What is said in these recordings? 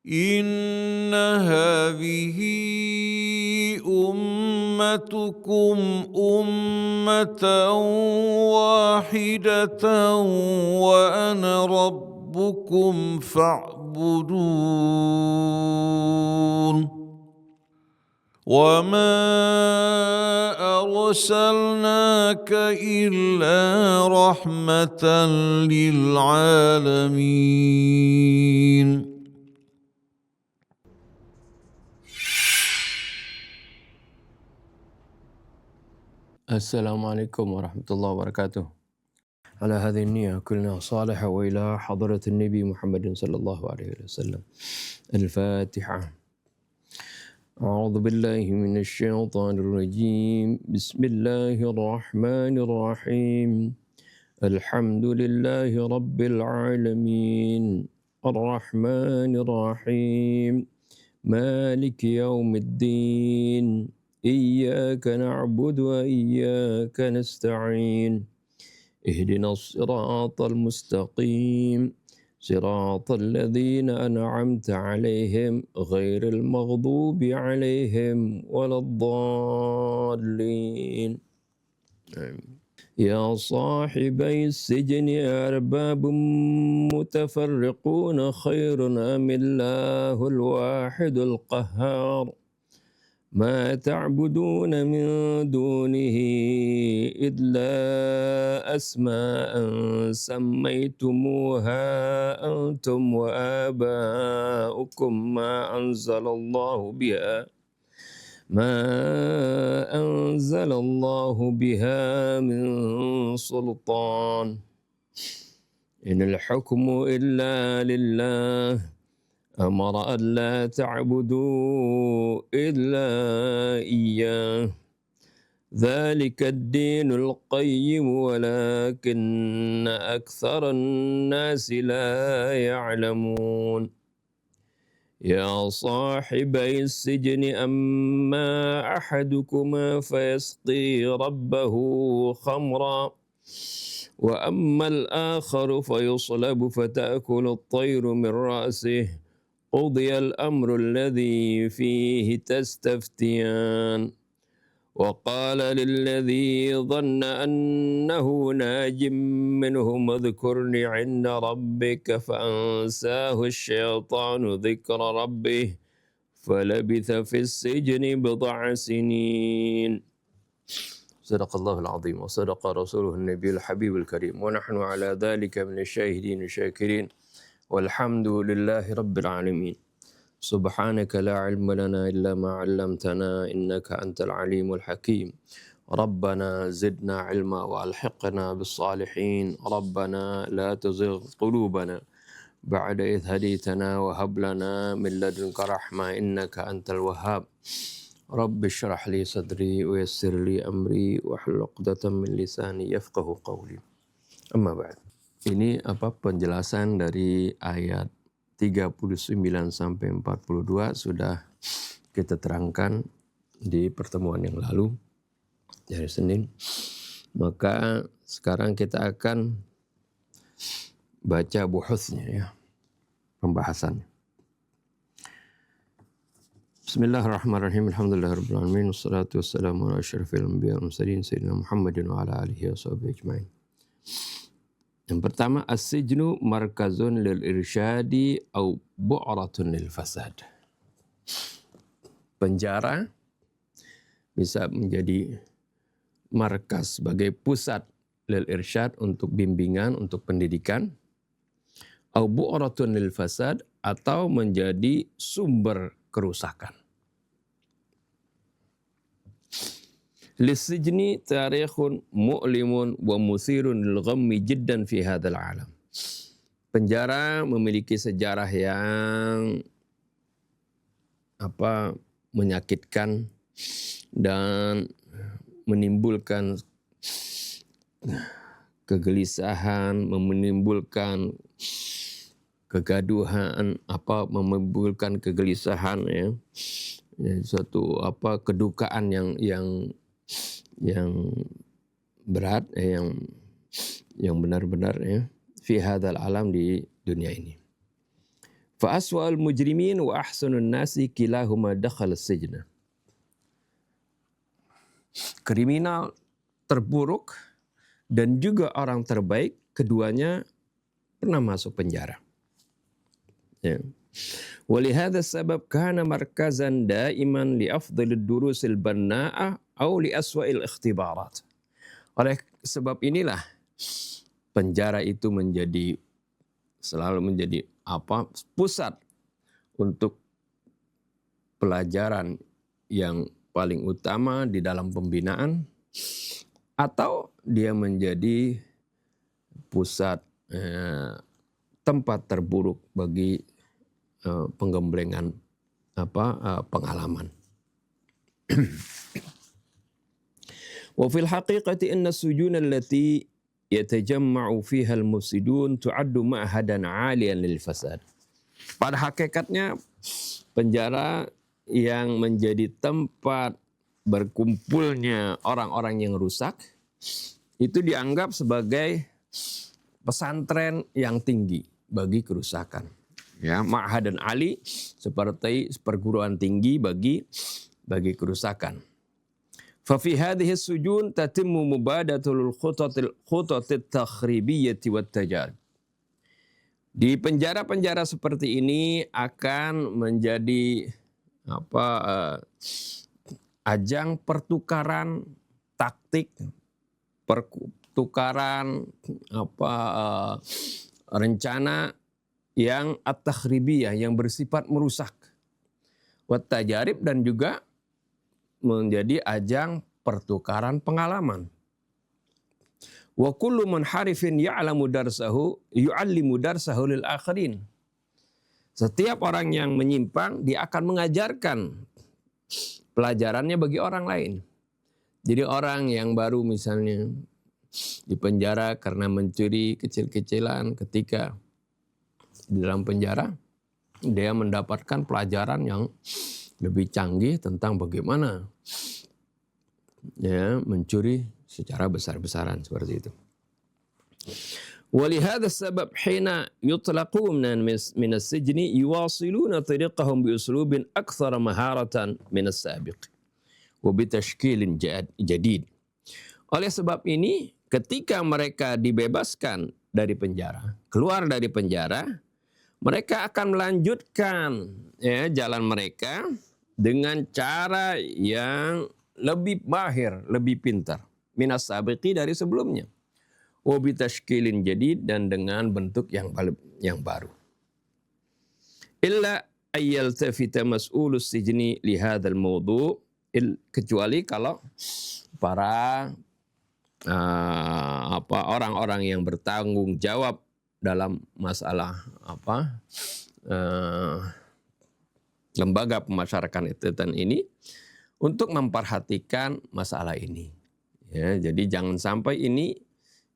إن هذه أمتكم أمة واحدة وأنا ربكم فاعبدون وما أرسلناك إلا رحمة للعالمين. السلام عليكم ورحمة الله وبركاته. على هذه النية كلنا صالحة وإلى حضرة النبي محمد صلى الله عليه وسلم. الفاتحة. أعوذ بالله من الشيطان الرجيم. بسم الله الرحمن الرحيم. الحمد لله رب العالمين الرحمن الرحيم مالك يوم الدين إياك نعبد وإياك نستعين اهدنا الصراط المستقيم صراط الذين أنعمت عليهم غير المغضوب عليهم ولا الضالين. يا صاحبي السجن أرباب متفرقون خير أم الله الواحد القهار ما تعبدون من دونه إلا أسماء سميتموها أنتم وآباؤكم ما أنزل الله بها من سلطان إن الحكم إلا لله أمر ألا تعبدوا إلا إياه ذلك الدين القيم ولكن أكثر الناس لا يعلمون. يا صاحبي السجن أما أحدكما فيسقي ربه خمرا وأما الآخر فيصلب فتأكل الطير من رأسه قضي الأمر الذي فيه تستفتيان وقال للذي ظن أنه ناج منهم اذكرني عند ربك فأنساه الشيطان ذكر ربه فلبث في السجن بضع سنين. صدق الله العظيم وصدق رسوله النبي الحبيب الكريم ونحن على ذلك من الشاهدين الشاكرين والحمد لله رب العالمين. سبحانك لا علم لنا إلا ما علمتنا إنك أنت العليم الحكيم. ربنا زدنا علما وألحقنا بالصالحين. ربنا لا تزغ قلوبنا بعد إذ هديتنا وهب لنا من لدنك رحمة إنك أنت الوهاب. رب اشرح لي صدري ويسر لي أمري واحلل عقدة من lisani yafqahu qawli. Amma ba'd. Ini penjelasan dari ayat 39 sampai 42 sudah kita terangkan di pertemuan yang lalu hari Senin. Maka sekarang kita akan baca buhusnya ya, pembahasannya. Bismillahirrahmanirrahim. Alhamdulillahirabbil alamin wassalatu wassalamu ala asyrafil anbiya'i wal mursalin sayyidina Muhammadin wa ala alihi washabihi ajmain. Yang pertama, as-sijnu markazun lil irsyadi au bu'ratun lil fasad. Penjara bisa menjadi markas sebagai pusat lil irsyad untuk bimbingan, untuk pendidikan, au bu'ratun lil fasad atau menjadi sumber kerusakan. Lisijni tarikhun mu'limun wa musirun lil ghammi jiddan fi hadzal alam. Penjara memiliki sejarah yang menyakitkan dan menimbulkan kegelisahan, menimbulkan kegaduhan, menimbulkan kegelisahan ya. Suatu kedukaan yang berat, yang benar-benar ya, fi hadzal alam, di dunia ini. Fa aswa'ul mujrimin wa ahsanun nasi kilahuma dakhala sijna. Kriminal terburuk dan juga orang terbaik, keduanya pernah masuk penjara. Ya. Walihada sabab kana markazan daiman li afdalid durusil banna'ah au li aswa'il ikhtibarat. Oleh sebab inilah penjara itu selalu menjadi pusat untuk pelajaran yang paling utama di dalam pembinaan, atau dia menjadi pusat tempat terburuk bagi penggemblengan pengalaman. Wa fil haqiqati inna sujuna allati yatajamma'u fiha al-mufsidun tu'addu ma'hadan 'aliyan lil fasad. Pada hakikatnya penjara yang menjadi tempat berkumpulnya orang-orang yang rusak itu dianggap sebagai pesantren yang tinggi bagi kerusakan. Ya, ma'hadan ali, seperti perguruan tinggi bagi kerusakan. Fa fi hadhihi sujun tatimmu mubadatul khutatit takhribiyyati wat tajarib. Di penjara-penjara seperti ini akan menjadi ajang pertukaran taktik, pertukaran rencana yang at-takhribiyah, yang bersifat merusak. Wat tajarib, dan juga menjadi ajang pertukaran pengalaman. Wa kullu munharifin ya'lamu darsahu yu'allimu darsahu lil akharin. Setiap orang yang menyimpang, dia akan mengajarkan pelajarannya bagi orang lain. Jadi orang yang baru misalnya di penjara karena mencuri kecil-kecilan, ketika di dalam penjara dia mendapatkan pelajaran yang lebih canggih tentang bagaimana ya mencuri secara besar-besaran seperti itu. ولهذا السبب حين يطلقون من السجن يواصلون طريقهم بأسلوب أكثر مهارة من السابق وبتشكيل جديد. Oleh sebab ini, ketika mereka dibebaskan dari penjara, keluar dari penjara, mereka akan melanjutkan jalan mereka dengan cara yang lebih mahir, lebih pintar. Minas sabiqi, dari sebelumnya. Wabitashkilin jadid, dan dengan bentuk yang baru. Illa ayyaltafita mas'ulus sijni lihadzal mawdu', kecuali kalau para orang-orang yang bertanggung jawab dalam masalah lembaga pemasyarakatan ini untuk memperhatikan masalah ini. Ya, jadi jangan sampai ini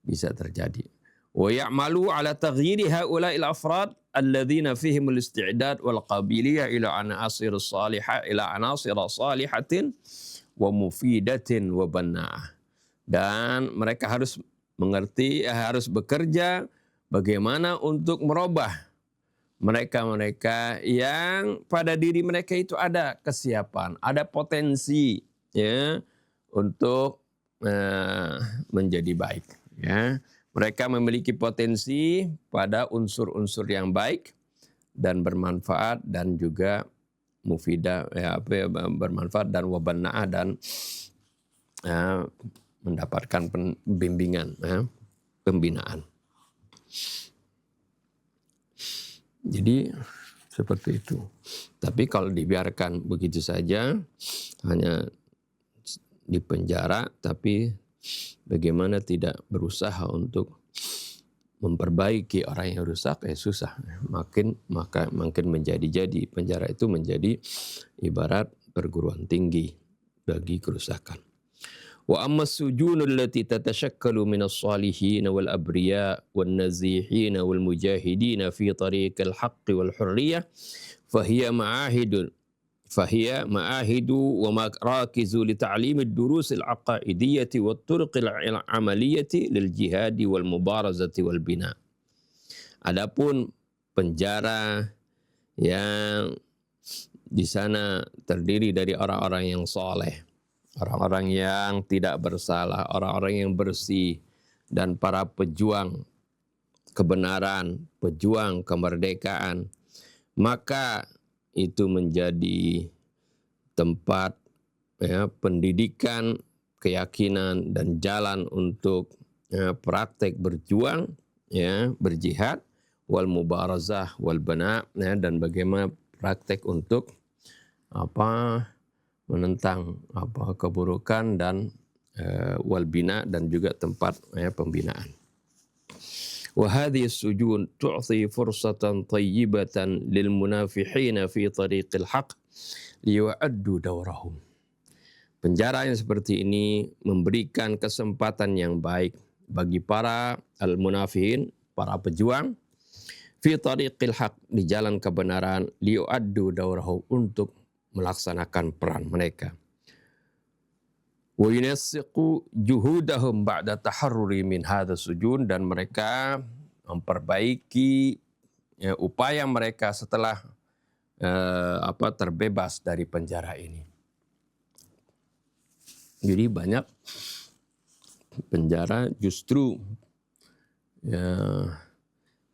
bisa terjadi. Wa ya'malu ala taghyiri haula'il afrad alladzina fihim al-isti'dad wal qabiliyah ila anasir salihah ila anasir salihatin wa mufidatin wa banna'ah. Dan mereka harus mengerti, harus bekerja bagaimana untuk merubah mereka-mereka yang pada diri mereka itu ada kesiapan, ada potensi ya untuk menjadi baik. Ya, mereka memiliki potensi pada unsur-unsur yang baik dan bermanfaat, dan juga mufidah, bermanfaat dan wabanna'ah, dan mendapatkan bimbingan, pembinaan. Jadi seperti itu. Tapi kalau dibiarkan begitu saja, hanya di penjara, tapi bagaimana tidak berusaha untuk memperbaiki orang yang rusak, susah. Makin menjadi-jadi. Penjara itu menjadi ibarat perguruan tinggi bagi kerusakan. Wa amma sujunul lati tatashakkalu minas salihin wal abriya wal nazihin wal mujahidin fi tariqil haqqi wal hurriyah fahiya ma'ahidu wa marakizu li ta'lim ad-durus al-aqa'idiyyah wa turuq al-amaliyyah lil jihad wal mubarazati wal bina. Adapun penjara yang di sana terdiri dari orang-orang yang soleh, orang-orang yang tidak bersalah, orang-orang yang bersih, dan para pejuang kebenaran, pejuang kemerdekaan, maka itu menjadi tempat pendidikan, keyakinan, dan jalan untuk praktek berjuang, berjihad, wal mubarazah wal bana, dan bagaimana praktek untuk menentang keburukan dan wal bina, dan juga tempat pembinaan. Wa hadhihi as-sujun tu'ti fursatan tayyibatan lil munafihin fi tariqil haqq liyu'addu dawrahum. Penjara yang seperti ini memberikan kesempatan yang baik bagi para al-munafihin, para pejuang, fi tariqil haq, di jalan kebenaran, liyu'addu dawrahum, untuk melaksanakan peran mereka. Wa yunassiqu juhudahum ba'da taharruri min hadha sujun, dan mereka memperbaiki upaya mereka setelah terbebas dari penjara ini. Jadi banyak penjara justru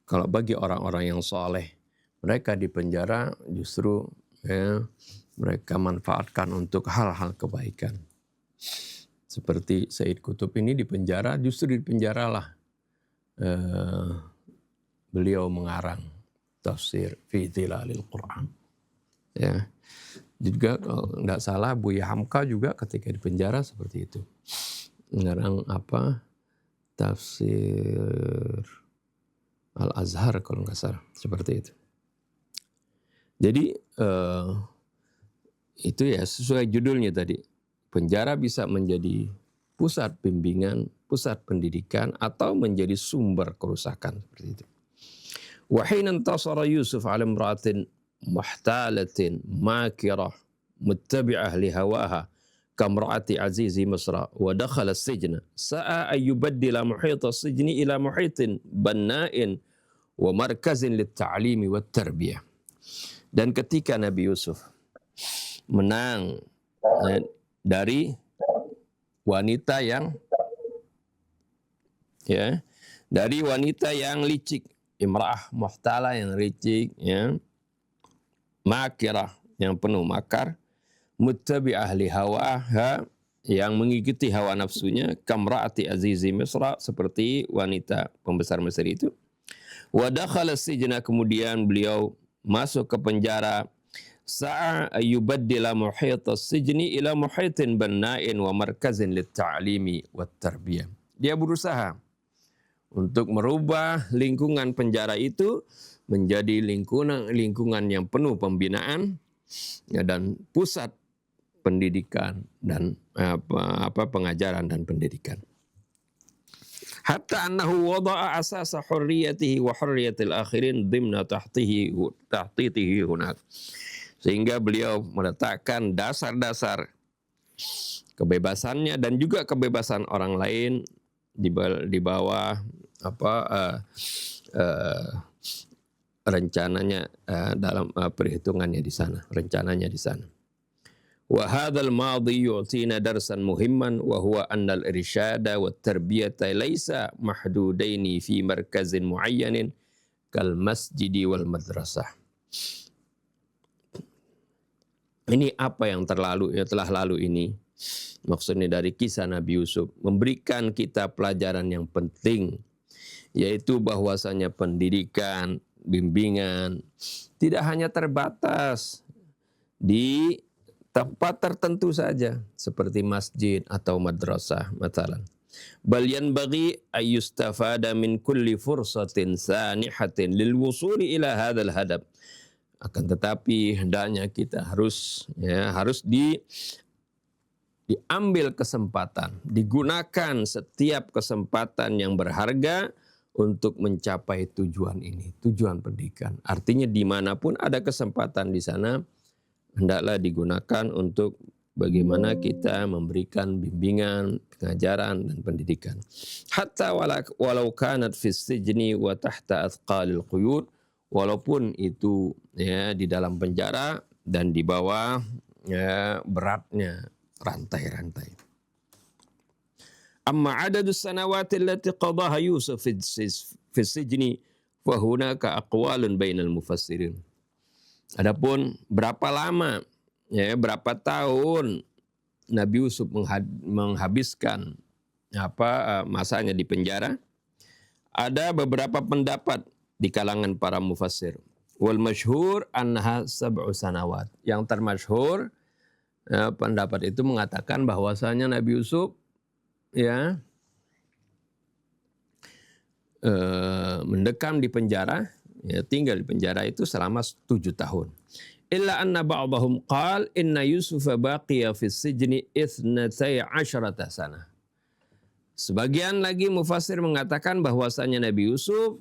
kalau bagi orang-orang yang soleh, mereka di penjara justru mereka manfaatkan untuk hal-hal kebaikan. Seperti Said Qutb ini di penjara, justru di penjaralah beliau mengarang tafsir fi Dhilalil Quran. Ya. Juga kalau tidak salah Buya Hamka juga ketika di penjara seperti itu. Mengarang tafsir Al-Azhar kalau nggak salah, seperti itu. Jadi itu ya sesuai judulnya tadi. Penjara bisa menjadi pusat bimbingan, pusat pendidikan, atau menjadi sumber kerusakan, seperti itu. Wa hina intasara Yusuf ala imra'atin muhtalatin makirah muttabi'ah li hawaha kamra'ati azizi Misra wa dakhala as-sijna sa'a an yubaddila muhita as-sijni ila muhitin banna'in wa markazin lit-ta'limi wat-tarbiyah. Dan ketika Nabi Yusuf menang dari wanita yang licik, imra'ah muhtala yang licik, makirah yang penuh makar, muttabi'ah li hawaha yang mengikuti hawa nafsunya, kamra'ati azizi Misra, seperti wanita pembesar Mesir itu. Wa dakhala sijna, kemudian beliau masuk ke penjara, sa'a ayyubaddila muhita sijni ila muhitin banna'in wa markazin lit-ta'limi wat-tarbiyah. Dia berusaha untuk merubah lingkungan penjara itu menjadi lingkungan yang penuh pembinaan dan pusat pendidikan dan pengajaran dan pendidikan. Hatta annahu wada'a asasa hurriyatihi wa hurriyatil akhirin dimna tahtitihi hunak. Sehingga beliau meletakkan dasar-dasar kebebasannya dan juga kebebasan orang lain di bawah rencananya, dalam perhitungannya di sana, rencananya di sana. Wa hadzal madhi yu'tina darsan muhimman wa huwa anna al-irsyada wat tarbiyata laysa mahdudaini fi markazin muayyanin kal masjidi wal madrasah. Ini apa yang telah lalu ini, maksudnya dari kisah Nabi Yusuf, memberikan kita pelajaran yang penting, yaitu bahwasanya pendidikan, bimbingan tidak hanya terbatas di tempat tertentu saja seperti masjid atau madrasah misalnya. Bal yanbaghi ayyustafada min kulli fursatin sanihatin lil wusuli ila hadzal hadaf. Akan tetapi hendaknya kita harus diambil kesempatan, digunakan setiap kesempatan yang berharga untuk mencapai tujuan ini, tujuan pendidikan. Artinya dimanapun ada kesempatan di sana, hendaklah digunakan untuk bagaimana kita memberikan bimbingan, pengajaran, dan pendidikan. Hatta walau kanat fis sijni wa tahta athqalil quyud walaupun itu ya di dalam penjara dan di bawah ya beratnya rantai-rantai. Amma adadus sanawati allati qadaha Yusuf fi sijni fa hunaka aqwalun bainal mufassirin. Adapun berapa lama ya berapa tahun Nabi Yusuf menghabiskan masanya di penjara, ada beberapa pendapat di kalangan para mufassir. Wal masyhur annaha sab'u sanawat. Yang termasyhur pendapat itu mengatakan bahwasanya Nabi Yusuf ya mendekam di penjara, ya, tinggal di penjara itu selama 7 tahun. Illa anna ba'dahum qal inna Yusufa baqiya fi sijni 12 sana. Sebagian lagi mufassir mengatakan bahwasanya Nabi Yusuf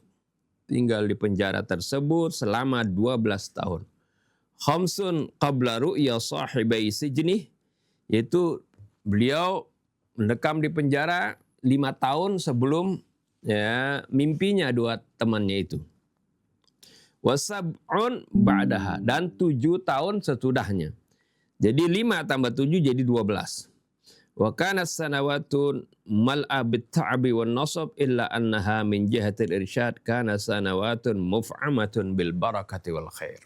tinggal di penjara tersebut selama 12 tahun. Khamsun qabla ru'ya sahibai sijni, yaitu beliau mendekam di penjara 5 tahun sebelum ya mimpinya 2 temannya itu. Wasab'un ba'daha, dan 7 tahun sesudahnya. Jadi 5 tambah 7 jadi 12. Wa kanat sanawatun mal'a bit-ta'bi wan nasab illa annaha min jihatil irsyad kana sanawatun muf'amatun bil barakati wal khair.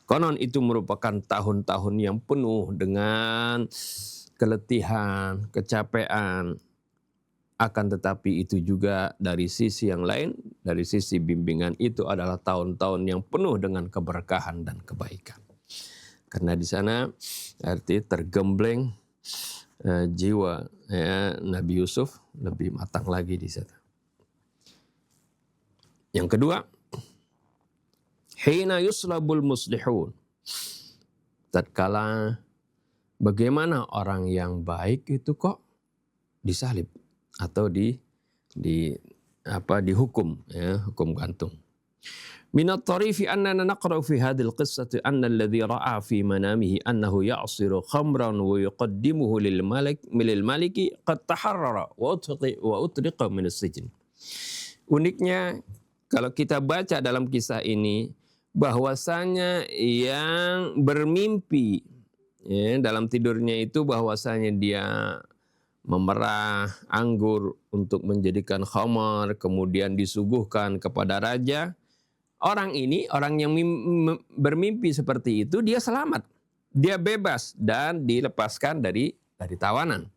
Konon itu merupakan tahun-tahun yang penuh dengan keletihan, kecapean. Akan tetapi itu juga dari sisi yang lain, dari sisi bimbingan itu adalah tahun-tahun yang penuh dengan keberkahan dan kebaikan. Karena di sana arti tergembleng jiwa ya, Nabi Yusuf lebih matang lagi di sana. Yang kedua, hina yuslabul muslihun. Tatkala bagaimana orang yang baik itu kok disalib atau dihukum ya, hukum gantung. Minat tarifi annana naqra'u fi hadhil qissati anna alladhi ra'a fi manamihi annahu ya'siru khamran wa yuqaddimuhu lil maliki qad taharrara wa utriqa min as-sijn. Uniknya kalau kita baca dalam kisah ini bahwasanya yang bermimpi ya, dalam tidurnya itu bahwasanya dia memerah anggur untuk menjadikan khamar, kemudian disuguhkan kepada raja. Orang ini, orang yang bermimpi seperti itu, dia selamat. Dia bebas dan dilepaskan dari tawanan.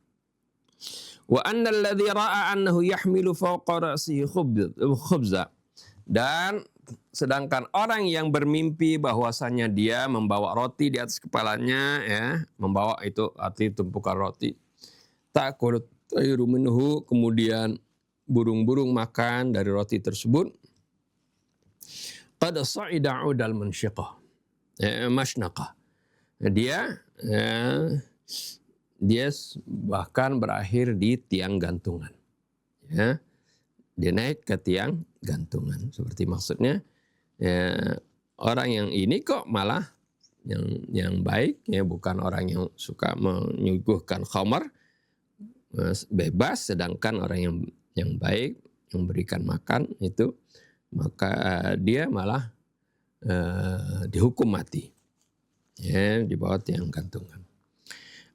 Wa anna alladhi ra'a annahu yahmilu fawqa ra'sihi khubza. Dan sedangkan orang yang bermimpi bahwasanya dia membawa roti di atas kepalanya, ya, membawa itu arti tumpukan roti. Ta'kulu tayru minhu, kemudian burung-burung makan dari roti tersebut. Qad sa'ida 'udal mansyiqah. Masynaqah. Dia bahkan berakhir di tiang gantungan. Ya. Dia naik ke tiang gantungan. Seperti maksudnya ya, orang yang ini kok malah yang baik, ya, bukan orang yang suka menyuguhkan khamar, bebas, sedangkan orang yang baik yang memberikan makan itu, maka dia malah dihukum mati, ya, di bawah tiang gantungan.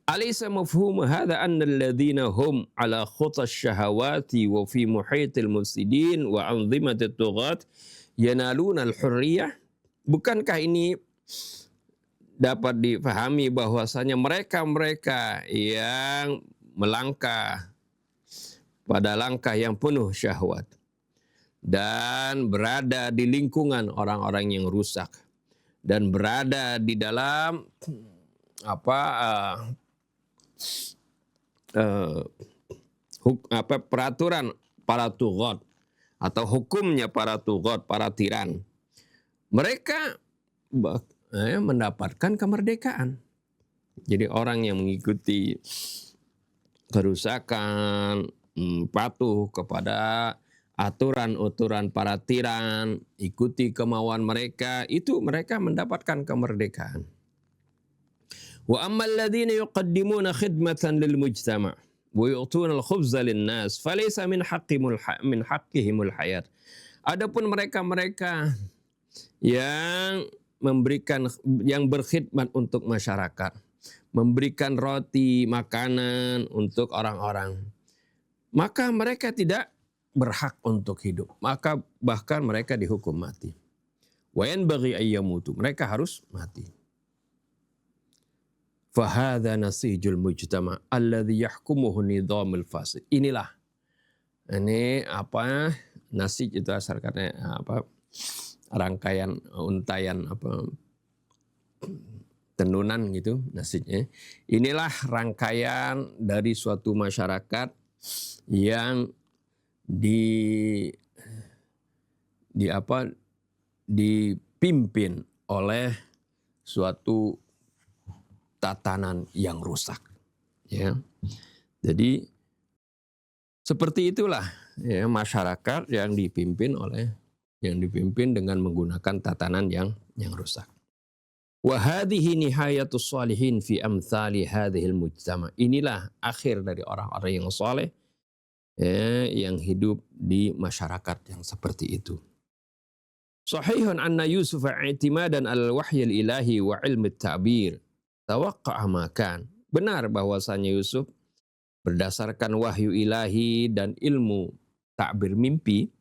Alaysa mafhum hadha anna alladhina hum ala khutas syahawati wa fi muhitil mufsidin wa anzimati tughat yanaluna al-hurriyah? Bukankah ini dapat difahami bahwasanya mereka-mereka yang melangkah pada langkah yang penuh syahwat dan berada di lingkungan orang-orang yang rusak dan berada di dalam peraturan para tughat atau hukumnya para tughat, para tiran, mereka mendapatkan kemerdekaan. Jadi orang yang mengikuti kerusakan, patuh kepada aturan-aturan para tiran, ikuti kemauan mereka, itu mereka mendapatkan kemerdekaan. Wa ammal ladzina yuqaddimuna khidmatan lil mujtama' wa yu'tuna al-khubza lin-nas falaysa min haqqihimul hayat. Adapun mereka-mereka yang berkhidmat untuk masyarakat, memberikan roti, makanan untuk orang-orang, maka mereka tidak berhak untuk hidup. Maka bahkan mereka dihukum mati. Wa yanbaghi ayyamutu, mereka harus mati. Fahadha nasijul mujtama alladhi yahkumuhu nidhamul fasid. Inilah ini nasij itu asal katanya rangkaian untayan tenunan gitu nasijnya. Inilah rangkaian dari suatu masyarakat yang dipimpin oleh suatu tatanan yang rusak, ya. Jadi seperti itulah ya masyarakat yang dipimpin dengan menggunakan tatanan yang rusak. Wa hadhihi nihayatus shalihin fi amthali hadhil mujtama. Inilah akhir dari orang-orang yang saleh ya, yang hidup di masyarakat yang seperti itu. Sahihun anna Yusuf i'timadan al-wahyil ilahi wa ilmi at-ta'bir tawaqqa'a makan. Benar bahwasanya Yusuf berdasarkan wahyu ilahi dan ilmu takbir mimpi,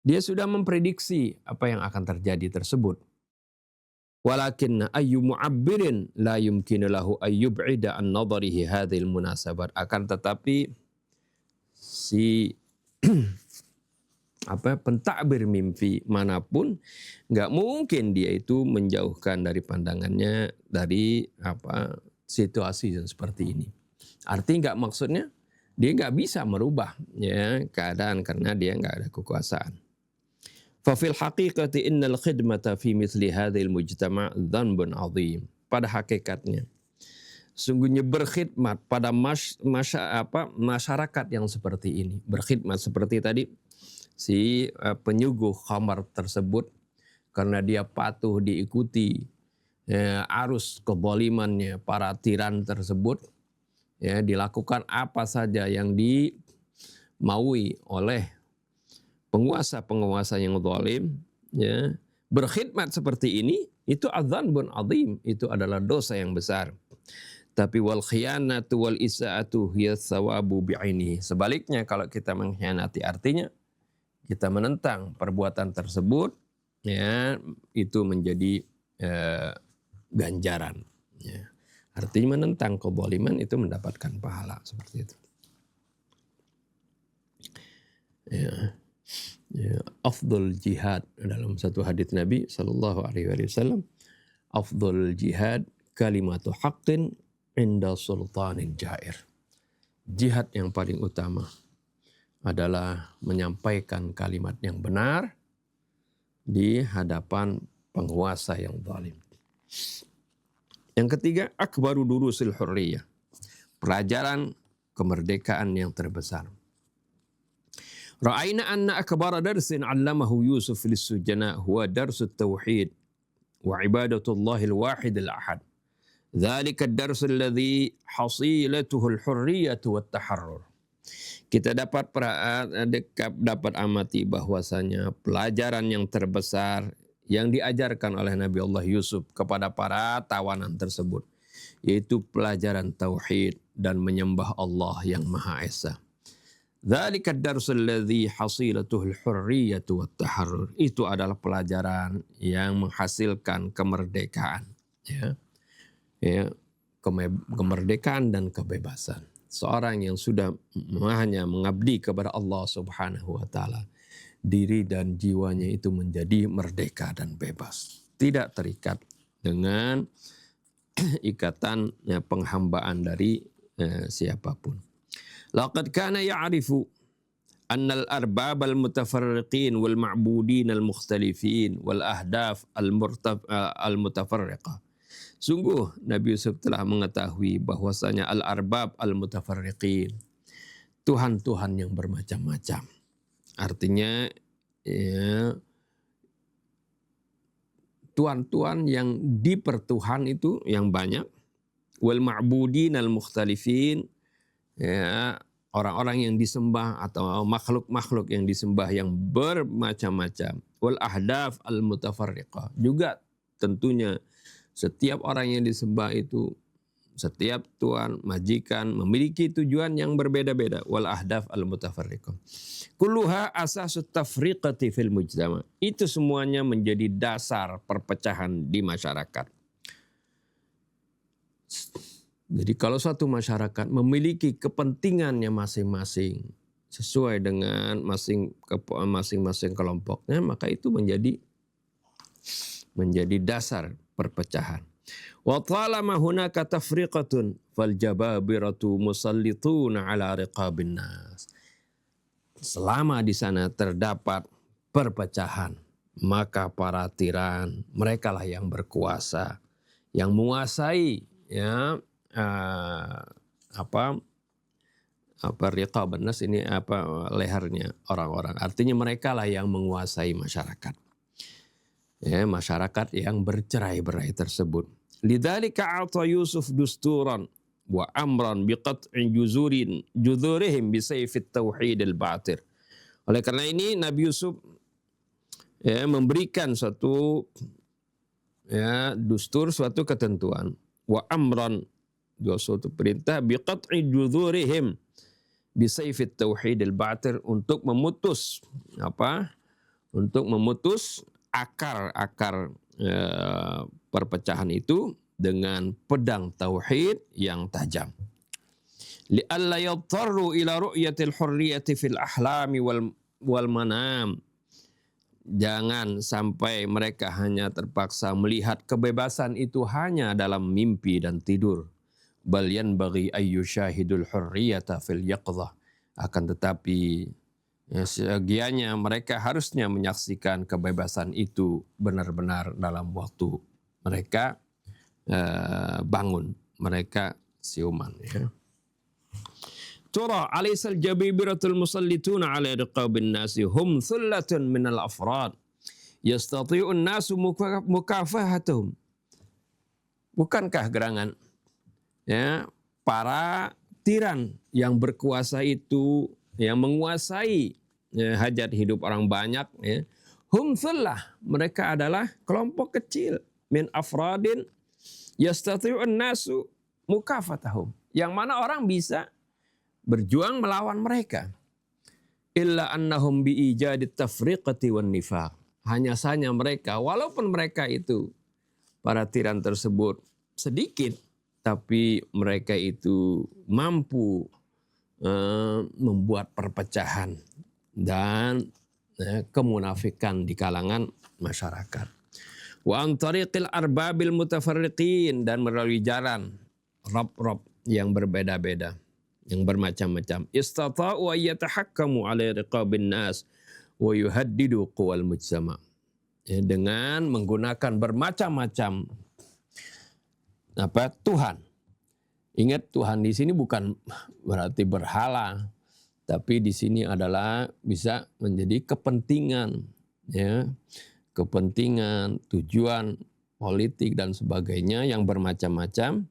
dia sudah memprediksi apa yang akan terjadi tersebut. Walakinna ayyu mu'abbirin la yumkinu lahu ayyub'ida an nadharihi hadhil munasabat. Akan tetapi si pentakbir mimpi manapun nggak mungkin dia itu menjauhkan dari pandangannya dari situasi yang seperti ini. Artinya maksudnya dia nggak bisa merubah ya keadaan karena dia nggak ada kekuasaan. Fa fil haqiqati innal khidmata fi mithli hadzal mujtama' dhanbun 'azim. Pada hakikatnya sungguhnya berkhidmat pada masyarakat yang seperti ini, berkhidmat seperti tadi si penyuguh khamar tersebut karena dia patuh diikuti arus kezalimannya para tiran tersebut, ya dilakukan apa saja yang dimaui oleh penguasa-penguasa yang zalim, ya berkhidmat seperti ini itu adzanbun adzim, itu adalah dosa yang besar. Tapi wal khiyanatu wal isaatu hiya tsawabu bi'aini. Sebaliknya kalau kita mengkhianati artinya kita menentang perbuatan tersebut, ya itu menjadi ganjaran. Ya. Artinya menentang kezaliman itu mendapatkan pahala seperti itu. Ya. Ya. Afdhal jihad dalam satu hadits Nabi Sallallahu Alaihi Wasallam, afdhal jihad kalimatu haqqin inda sultanin jair. Jihad yang paling utama adalah menyampaikan kalimat yang benar di hadapan penguasa yang zalim. Yang ketiga, akbaru durusil hurriyah. Pelajaran kemerdekaan yang terbesar. Ra'ayna anna akbara darsin 'allamahu Yusuf lis-sujana huwa darsut tauhid wa ibadatullahil wahidil ahad. Dzalika ad-dars alladhi hasilatuhu al-hurriyatu wat-taharrur. Kita dapat amati bahwasanya pelajaran yang terbesar yang diajarkan oleh Nabi Allah Yusuf kepada para tawanan tersebut, yaitu pelajaran tauhid dan menyembah Allah yang Maha Esa. Dzalika ad-darsul ladzi hasilatuhul hurriyatu wat taharrur. Itu adalah pelajaran yang menghasilkan kemerdekaan, ya. Ya, kemerdekaan dan kebebasan. Seorang yang sudah hanya mengabdi kepada Allah Subhanahu wa taala, diri dan jiwanya itu menjadi merdeka dan bebas, tidak terikat dengan ikatan penghambaan dari siapapun. Laqad kana ya'rifu anna al-arbab al-mutafarriqin wal ma'budin al-mukhtalifin wal ahdaf al-mutafarriqah. Sungguh Nabi Yusuf telah mengetahui bahwasanya al-arbab al-mutafarriqin, Tuhan-Tuhan yang bermacam-macam. Artinya ya, Tuhan-Tuhan yang dipertuhan itu yang banyak. Wal ma'budin al-mukhtalifin, ya, orang-orang yang disembah atau makhluk-makhluk yang disembah yang bermacam-macam. Wal ahdaf al mutafarriqah. Juga tentunya setiap orang yang disembah itu, setiap tuan, majikan memiliki tujuan yang berbeda-beda. Wal ahdaf al mutafarriqah. Kulluha asasut tafriqati fil mujtama. Itu semuanya menjadi dasar perpecahan di masyarakat. Jadi kalau suatu masyarakat memiliki kepentingannya masing-masing sesuai dengan masing-masing kelompoknya, maka itu menjadi dasar perpecahan. Wa talama hunaka tafriqatun fal jababiratu musallituna ala riqabin nas. Selama di sana terdapat perpecahan, maka para tiran, merekalah yang berkuasa, yang menguasai riqabun nas ini lehernya orang-orang. Artinya merekalah yang menguasai masyarakat. Ya, masyarakat yang bercerai-berai tersebut. Lidzalika a'ta Yusuf dusturan wa amran biqat'i juzurihim bisayfit tauhidil batir. Oleh karena ini Nabi Yusuf memberikan suatu dustur, suatu ketentuan, wa amran, suatu perintah, biqat'i juzurihim bisayfit tauhidil batir, untuk memutus akar-akar perpecahan itu dengan pedang tauhid yang tajam. Li'alla yadtarru ila ru'yatil hurriyati fil ahlami wal manam. Jangan sampai mereka hanya terpaksa melihat kebebasan itu hanya dalam mimpi dan tidur. Bal yanbaghi ayyushahidul hurriyata fil yaqظah. Akan tetapi segianya mereka harusnya menyaksikan kebebasan itu benar-benar dalam waktu mereka bangun, mereka siuman. Tura alaysal jabibiratul musallituna ala riqabin nasi hum thullatun minal afrad yastati'un nasu mukafahatuhum. Bukankah gerangan para tiran yang berkuasa itu, yang menguasai hajat hidup orang banyak, hum thullah, mereka adalah kelompok kecil, min afradin yastati'un nasu mukafatahum, yang mana orang bisa berjuang melawan mereka. Illa annahum biijadit tafriqati wan nifaq. Hanya saja mereka, walaupun mereka itu, para tiran tersebut sedikit, tapi mereka itu mampu membuat perpecahan dan kemunafikan di kalangan masyarakat. Wa an tariqil arbabil mutafarriqin, dan melalui jalan rob-rob yang berbeda-beda, yang bermacam-macam. Istata'u ay yatahakkamu ala riqabin nas wa yuhaddidu quwal mujtama. Dengan menggunakan bermacam-macam Tuhan. Ingat, Tuhan di sini bukan berarti berhala, tapi di sini adalah bisa menjadi kepentingan, kepentingan, tujuan politik dan sebagainya yang bermacam-macam,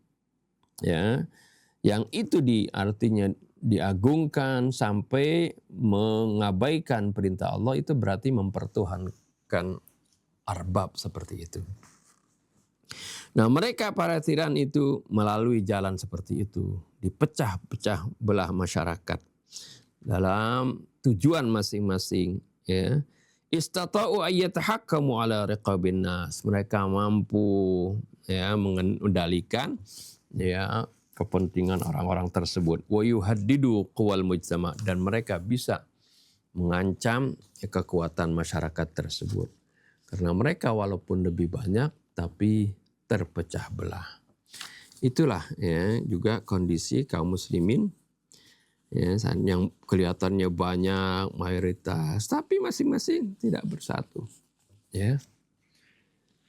yang itu artinya diagungkan sampai mengabaikan perintah Allah, itu berarti mempertuhankan arbab seperti itu. Nah, mereka para tiran itu melalui jalan seperti itu, dipecah-pecah belah masyarakat dalam tujuan masing-masing. Istata'u ayyatahakkamu ala riqabin nas. Mereka mampu mengendalikan kepentingan orang-orang tersebut. Wa yuhaddidu quwal mujtama, dan mereka bisa mengancam kekuatan masyarakat tersebut. Karena mereka walaupun lebih banyak tapi terpecah belah. Itulah juga kondisi kaum muslimin yang kelihatannya banyak, mayoritas, tapi masing-masing tidak bersatu.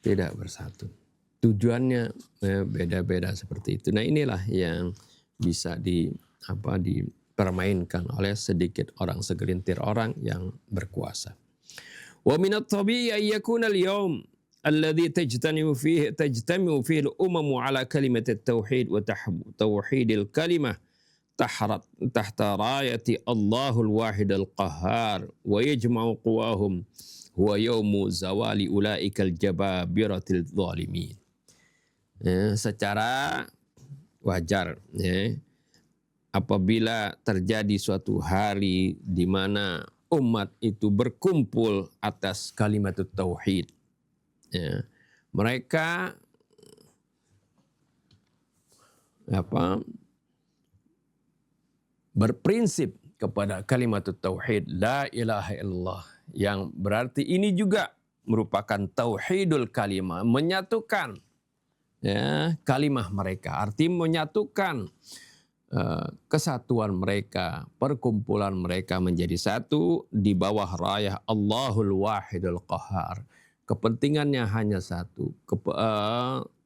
Tidak bersatu. Tujuannya beda-beda seperti itu. Nah, inilah yang bisa dipermainkan oleh sedikit orang, segelintir orang yang berkuasa. Wa minat tabi'i an yakuna al-yawm alladhi tajtami'u fihi al-umamu ala kalimat at-tauhid wa tauhidil kalimah tahta rayati Allahul Wahidul Qahhar wa yajma'u quwahum huwa yaumu zawali ulaikal jababiratil zalimin. Secara wajar, apabila terjadi suatu hari di mana umat itu berkumpul atas kalimat tauhid, mereka berprinsip kepada kalimat tauhid la ilaha illallah, yang berarti ini juga merupakan tauhidul kalimah, menyatukan kalimah mereka, arti menyatukan kesatuan mereka, perkumpulan mereka menjadi satu di bawah rayah Allahul Wahidul Qahhar. Kepentingannya hanya satu,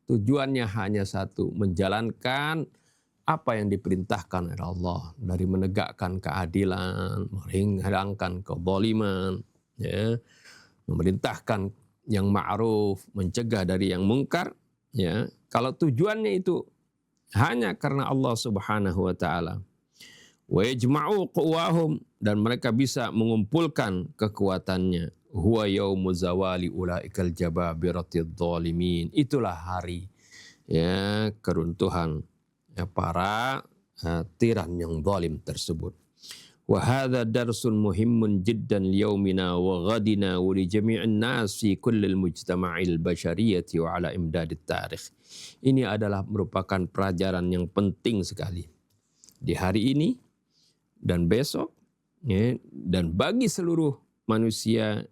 tujuannya hanya satu, menjalankan apa yang diperintahkan oleh Allah, dari menegakkan keadilan, menghilangkan kezaliman, memerintahkan yang ma'ruf, mencegah dari yang mungkar. Kalau tujuannya itu hanya karena Allah Subhanahu wa taala. Wa yajma'u quwahum, dan mereka bisa mengumpulkan kekuatannya. Huwa yaumu zawali ulaikal jababiratil zalimin. Itulah hari keruntuhan para tiran yang zalim tersebut. Wa hadza darsun muhimmun jiddan liyaumina wa ghadina wa li jami'in nas fi kullil mujtama'il basyariyati wa ala imdadit tarikh. Ini adalah merupakan pelajaran yang penting sekali di hari ini dan besok, dan bagi seluruh manusia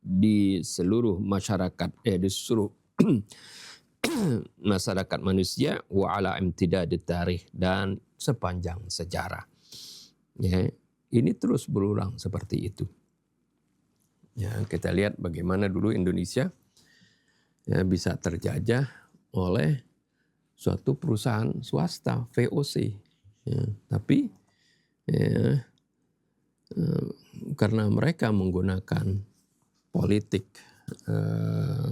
di seluruh masyarakat, di seluruh masyarakat manusia, wa ala imtidadit tarikh, dan sepanjang sejarah. Ini terus berulang seperti itu. Kita lihat bagaimana dulu Indonesia bisa terjajah oleh suatu perusahaan swasta, VOC. Tapi karena mereka menggunakan politik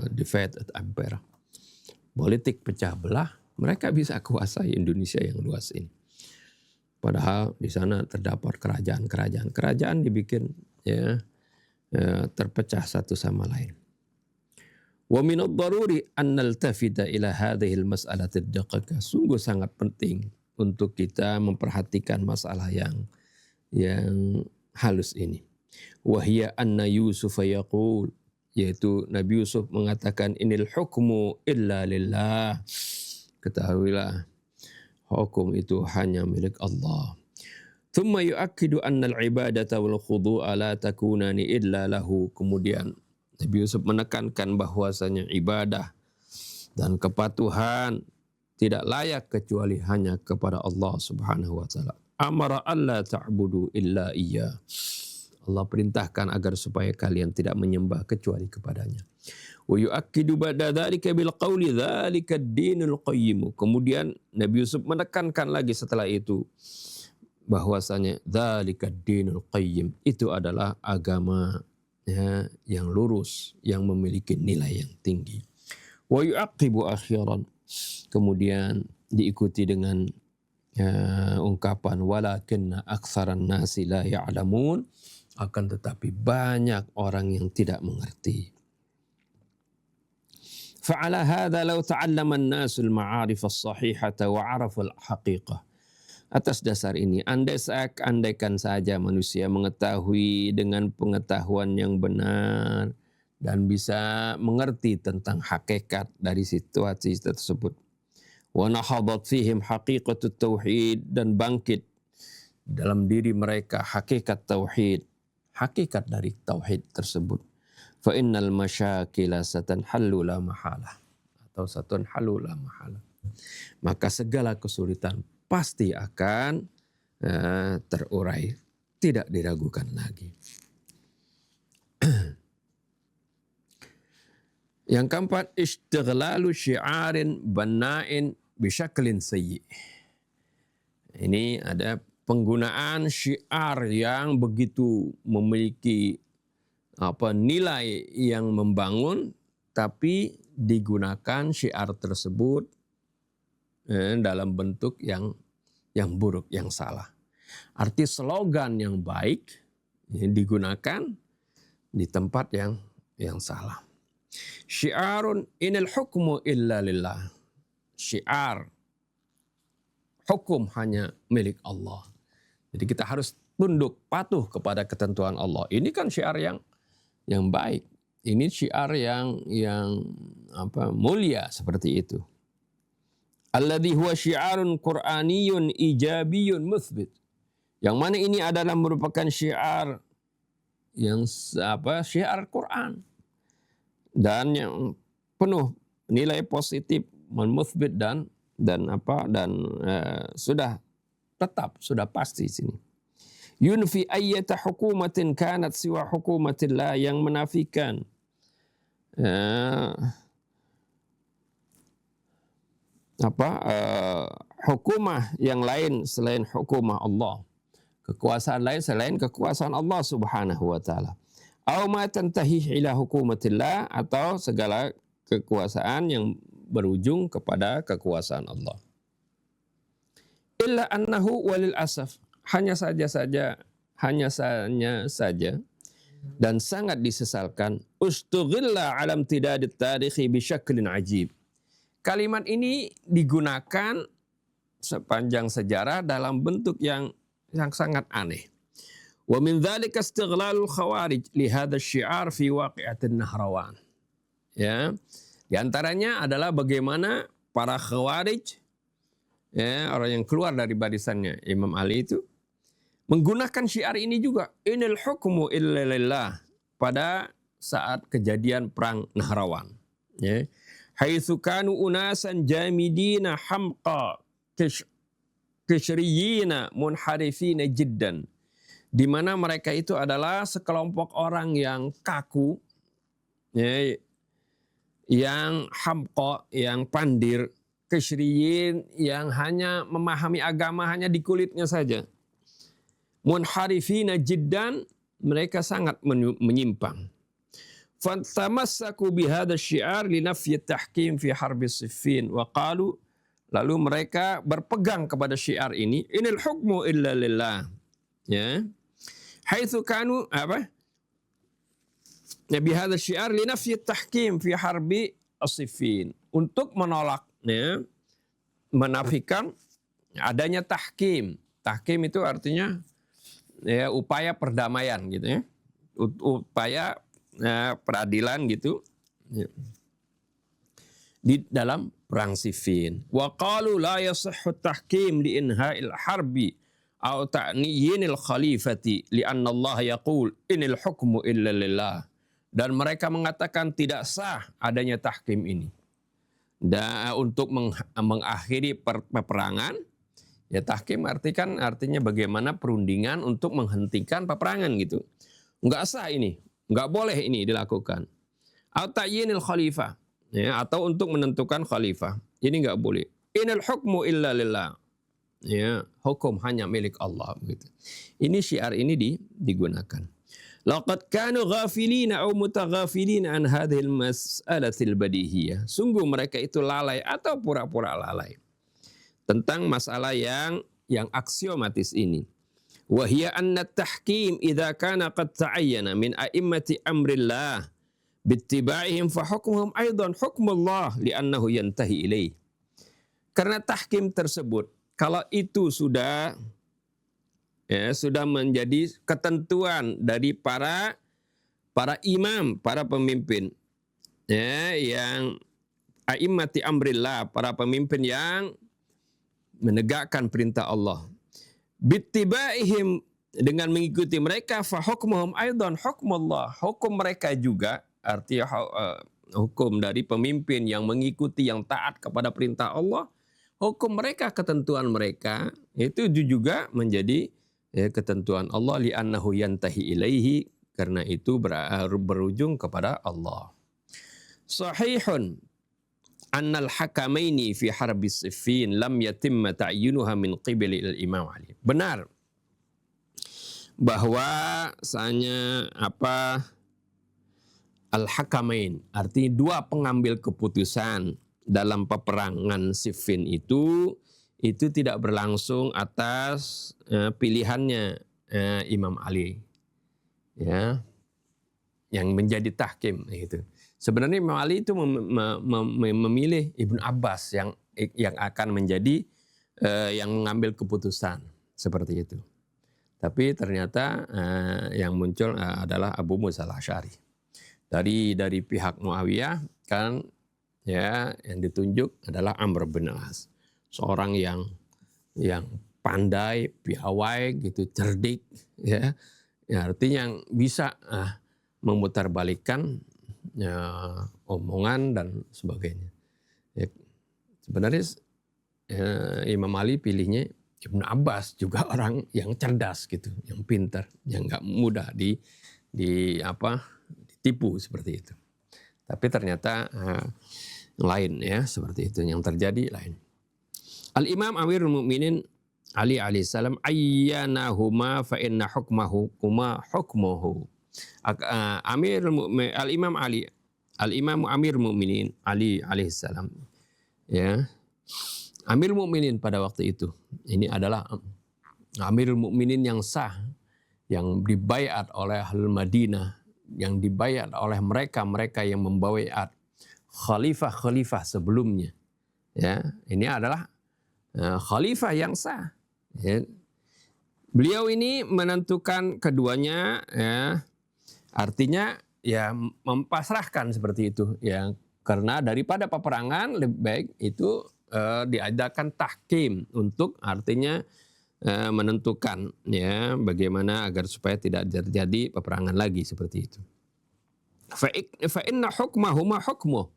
divide and impera, politik pecah belah, mereka bisa kuasai Indonesia yang luas ini. Padahal di sana terdapat kerajaan dibikin terpecah satu sama lain. Wa min ad-daruri an naltafita ila hadhihi al-mas'alati ad-daqiqah. Sungguh sangat penting untuk kita memperhatikan masalah yang halus ini. Wa hiya anna Yusuf yaqul, yaitu Nabi Yusuf mengatakan inil hukmu illa lillah. Ketahuilah, hukum itu hanya milik Allah. Thumma yu'akkidu anna al-ibadata wal khudu'a la takunani illa lahu. Kemudian Nabi Yusuf menekankan bahwasanya ibadah dan kepatuhan tidak layak kecuali hanya kepada Allah Subhanahu wa taala. Amara alla ta'budu illa iyyah. Allah perintahkan agar supaya kalian tidak menyembah kecuali kepadanya. Wa yu'akkidu ba'da dzalika bil qawli dzalika ad-dinul qayyim. Kemudian Nabi Yusuf menekankan lagi setelah itu bahwasanya dzalika ad-dinul qayyim, itu adalah agama yang lurus, yang memiliki nilai yang tinggi. Wa yu'aqibu akhiran. Kemudian diikuti dengan ungkapan walakinna aktsaran nasi la ya'lamun, akan tetapi banyak orang yang tidak mengerti. Fa'ala hadza law ta'allama an-nasu al-ma'arif as-sahihata wa 'arafu al-haqiqah. Atas dasar ini, andaikan saja manusia mengetahui dengan pengetahuan yang benar dan bisa mengerti tentang hakikat dari situasi tersebut. Wa nahadat fihim haqiqatut tauhid, dan bangkit dalam diri mereka hakikat tauhid, hakikat dari tauhid tersebut. Fa innal masyakila satanhallu la mahalah, atau satanhallu la mahalah. Maka segala kesulitan pasti akan terurai, tidak diragukan lagi. Yang keempat, istighlalu syi'arin banna'in bisyaklin sayyi. Ini ada penggunaan syiar yang begitu memiliki nilai yang membangun, tapi digunakan syiar tersebut dalam bentuk yang buruk, yang salah. Arti slogan yang baik digunakan di tempat yang salah. Syiarun inal hukmu illa lillah. Syiar, hukum hanya milik Allah. Jadi kita harus tunduk, patuh kepada ketentuan Allah. Ini kan syiar yang baik. Ini syiar yang mulia seperti itu. Alladhi huwa syiarun Qur'aniyun ijabiyun muthbit. Yang mana ini adalah merupakan syiar yang syiar Quran dan yang penuh nilai positif, muthbit dan sudah tetap, sudah pasti di sini. Yunfi ayyata hukumatin kanat siwa hukumatillah, yang menafikan hukumah yang lain selain hukumah Allah, kekuasaan lain selain kekuasaan Allah Subhanahu wa taala. Aw ma tantahi ila hukumatillah, atau segala kekuasaan yang berujung kepada kekuasaan Allah. Illa annahu walil asaf, hanya saja dan sangat disesalkan, ustughilla alam tidadit tarikhi bisyaklin ajib. Kalimat ini digunakan sepanjang sejarah dalam bentuk yang sangat aneh. Wa min dzalika istighlalul khawarij li hadzal syiar fi waqi'atin Nahrawan. Ya, di antaranya adalah bagaimana para khawarij, ya, orang yang keluar dari barisannya Imam Ali itu menggunakan syiar ini juga, inil hukmu illa lillah, pada saat kejadian perang Nahrawan. Ya. Haitsu kanu unasan jamidina hamqa kishriyina munharifina jiddan, di mana mereka itu adalah sekelompok orang yang kaku, ya, yang hamqa, yang pandir, kisyriyin, yang hanya memahami agama hanya di kulitnya saja. Munharifina jiddan, mereka sangat menyimpang. Fantamassaku bihadha syiar linafyi tahkim fi harbi Siffin wa qalu, lalu mereka berpegang kepada syiar ini, inil hukmu illa lillah, ya, haitsu kanu bihadha syiar linafyi tahkim fi harbi Siffin, untuk menolak, ya, menafikan adanya tahkim. Tahkim itu artinya, ya, upaya perdamaian gitu, ya, upaya peradilan gitu, ya, di dalam perang Siffin. Wa qalu la yasihhu tahkim li inha'il harbi aw ta'niyinil khalifati li anna Allah yaqul inil hukmu illa lillah. Dan mereka mengatakan tidak sah adanya tahkim ini. Dan untuk mengakhiri peperangan, ya, tahkim artinya bagaimana perundingan untuk menghentikan peperangan gitu. Enggak sah ini, enggak boleh ini dilakukan. At-ta'yinil khalifah, ya, atau untuk menentukan khalifah. Ini enggak boleh. Inal hukmu illa lillah. Ya, hukum hanya milik Allah gitu. Ini syiar ini digunakan. Laqad kanu ghafilina aw mutaghafilina an hadhil mas'alatil badihiyah. Sungguh mereka itu lalai atau pura-pura lalai tentang masalah yang aksiomatis ini. Wa hiya anna tahkim idza kana qad ta'ayyana min a'immati amrillah bittiba'ihim fa hukmuhum aidan hukmullah li'annahu yantahi ilaih. Karena tahkim tersebut, kalau itu sudah menjadi ketentuan dari para imam, para pemimpin, ya, yang a'immati amrillah, para pemimpin yang menegakkan perintah Allah. Bittibaihim, dengan mengikuti mereka, fa hukmuhum aidan hukmullah, hukum mereka juga, artinya hukum dari pemimpin yang mengikuti, yang taat kepada perintah Allah, hukum mereka, ketentuan mereka itu juga menjadi, ya, ketentuan Allah, li'annahu yantahi ilaihi, karena itu berujung kepada Allah. Sahihun annal hakamaini fi harbi Siffin lam yatimma ta'yinuha min qibali al-Imam Ali. Benar bahwa al-hakamain, artinya dua pengambil keputusan dalam peperangan Siffin itu tidak berlangsung atas pilihannya Imam Ali, ya, yang menjadi tahkim gitu. Sebenarnya Imam Ali itu memilih Ibnu Abbas yang akan menjadi yang mengambil keputusan seperti itu. Tapi ternyata yang muncul adalah Abu Musa al-Asy'ari. Dari pihak Muawiyah kan, ya, yang ditunjuk adalah Amr bin As, seorang yang pandai, piawai gitu, cerdik, ya, artinya yang bisa memutarbalikkan omongan dan sebagainya. Ya, sebenarnya Imam Ali pilihnya Ibnu Abbas, juga orang yang cerdas gitu, yang pintar, yang nggak mudah ditipu seperti itu. Tapi ternyata lain, ya, seperti itu yang terjadi lain. Al-Imam Amirul Mukminin Ali alaihissalam ayyanahuma fa inna hukmahuma hukmuhu. Al-Imam Ali, Al-Imam Amirul Mukminin Ali alaihissalam, ya, Amirul Mukminin pada waktu itu ini adalah Amirul Mukminin yang sah, yang dibaiat oleh Ahlul Madinah, yang dibaiat oleh mereka yang membaiat khalifah sebelumnya, ya. Ini adalah khalifah yang sah, ya. Beliau ini menentukan keduanya, ya, artinya ya mempasrahkan seperti itu, ya, karena daripada peperangan lebih baik itu diadakan tahkim untuk artinya menentukan, ya, bagaimana agar supaya tidak terjadi peperangan lagi seperti itu. Fa inna hukmahuma hukmuh.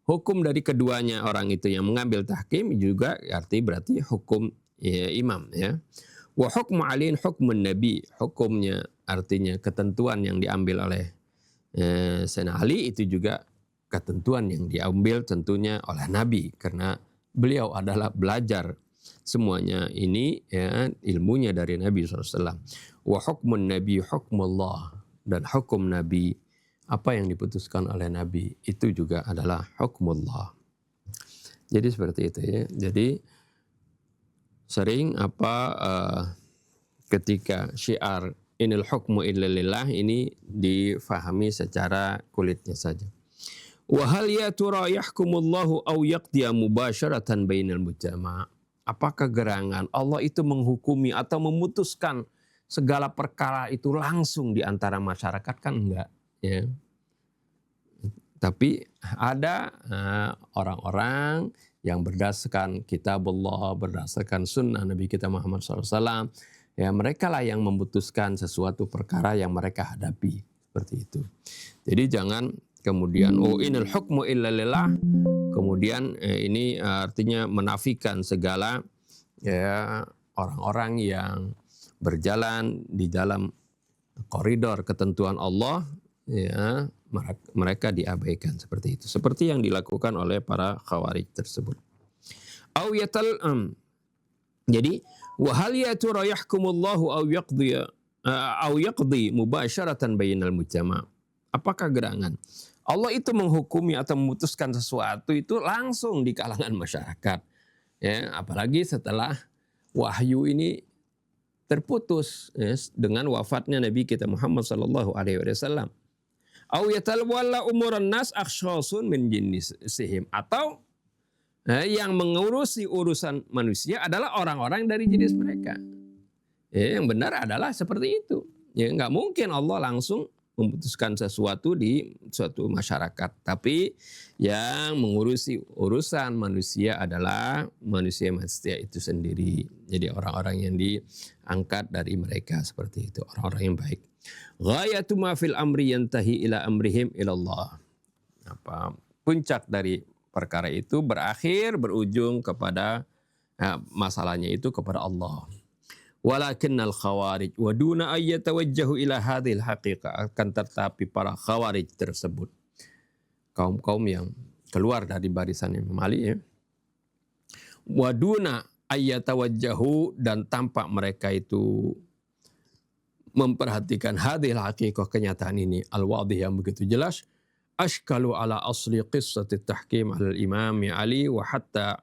Hukum dari keduanya orang itu yang mengambil tahkim juga berarti hukum, ya, imam, ya. Wa hukmu aliin hukmun nabi. Hukumnya artinya ketentuan yang diambil oleh Sayyidina Ali itu juga ketentuan yang diambil tentunya oleh Nabi, karena beliau adalah belajar semuanya ini, ya, ilmunya dari Nabi SAW. Wa hukmun nabi hukmullah, dan hukum Nabi, apa yang diputuskan oleh Nabi itu juga adalah hukmullah. Jadi seperti itu, ya. Jadi sering ketika syiar inil hukmu illa lillah ini difahami secara kulitnya saja. Wa hal ya tura yahkumullahu aw yaqdiya mubasharatan bainal mujtama'. Apakah gerangan Allah itu menghukumi atau memutuskan segala perkara itu langsung di antara masyarakat? Kan enggak, ya. Tapi ada orang-orang yang berdasarkan kitabullah, berdasarkan sunnah Nabi kita Muhammad SAW, ya, mereka lah yang memutuskan sesuatu perkara yang mereka hadapi, seperti itu. Jadi jangan kemudian inal hukmu illa lillah, kemudian ini artinya menafikan segala, ya, orang-orang yang berjalan di dalam koridor ketentuan Allah, ya, mereka diabaikan seperti itu, seperti yang dilakukan oleh para khawarij tersebut. Jadi wa hal yatura yahkumullahu aw yaqdi mubasharatan bainal mujtama'. Apakah gerangan Allah itu menghukumi atau memutuskan sesuatu itu langsung di kalangan masyarakat, ya, apalagi setelah wahyu ini terputus, ya, dengan wafatnya Nabi kita Muhammad SAW. Au yatalwalla umuran nas akhshasun min jinnisihim, atau yang mengurusi urusan manusia adalah orang-orang dari jenis mereka. Ya, yang benar adalah seperti itu. Ya, nggak mungkin Allah langsung memutuskan sesuatu di suatu masyarakat, tapi yang mengurusi urusan manusia adalah manusia itu sendiri. Jadi orang-orang yang diangkat dari mereka seperti itu, orang-orang yang baik. Ghayatu ma fil amri yantahi ila amrihim ilallah. Puncak dari perkara itu berujung kepada masalahnya itu kepada Allah. Walakinnal khawarij wa duna ayyatawajjahu ila hadhil haqiqah, akan tetapi para khawarij tersebut, kaum-kaum yang keluar dari barisan Imam Ali, ya, wa duna ayyatawajjahu, dan tampak mereka itu memperhatikan hadhil haqiqah, kenyataan ini al-wadih yang begitu jelas, ashkalu ala asli qissati tahkim al-imam Ali wa hatta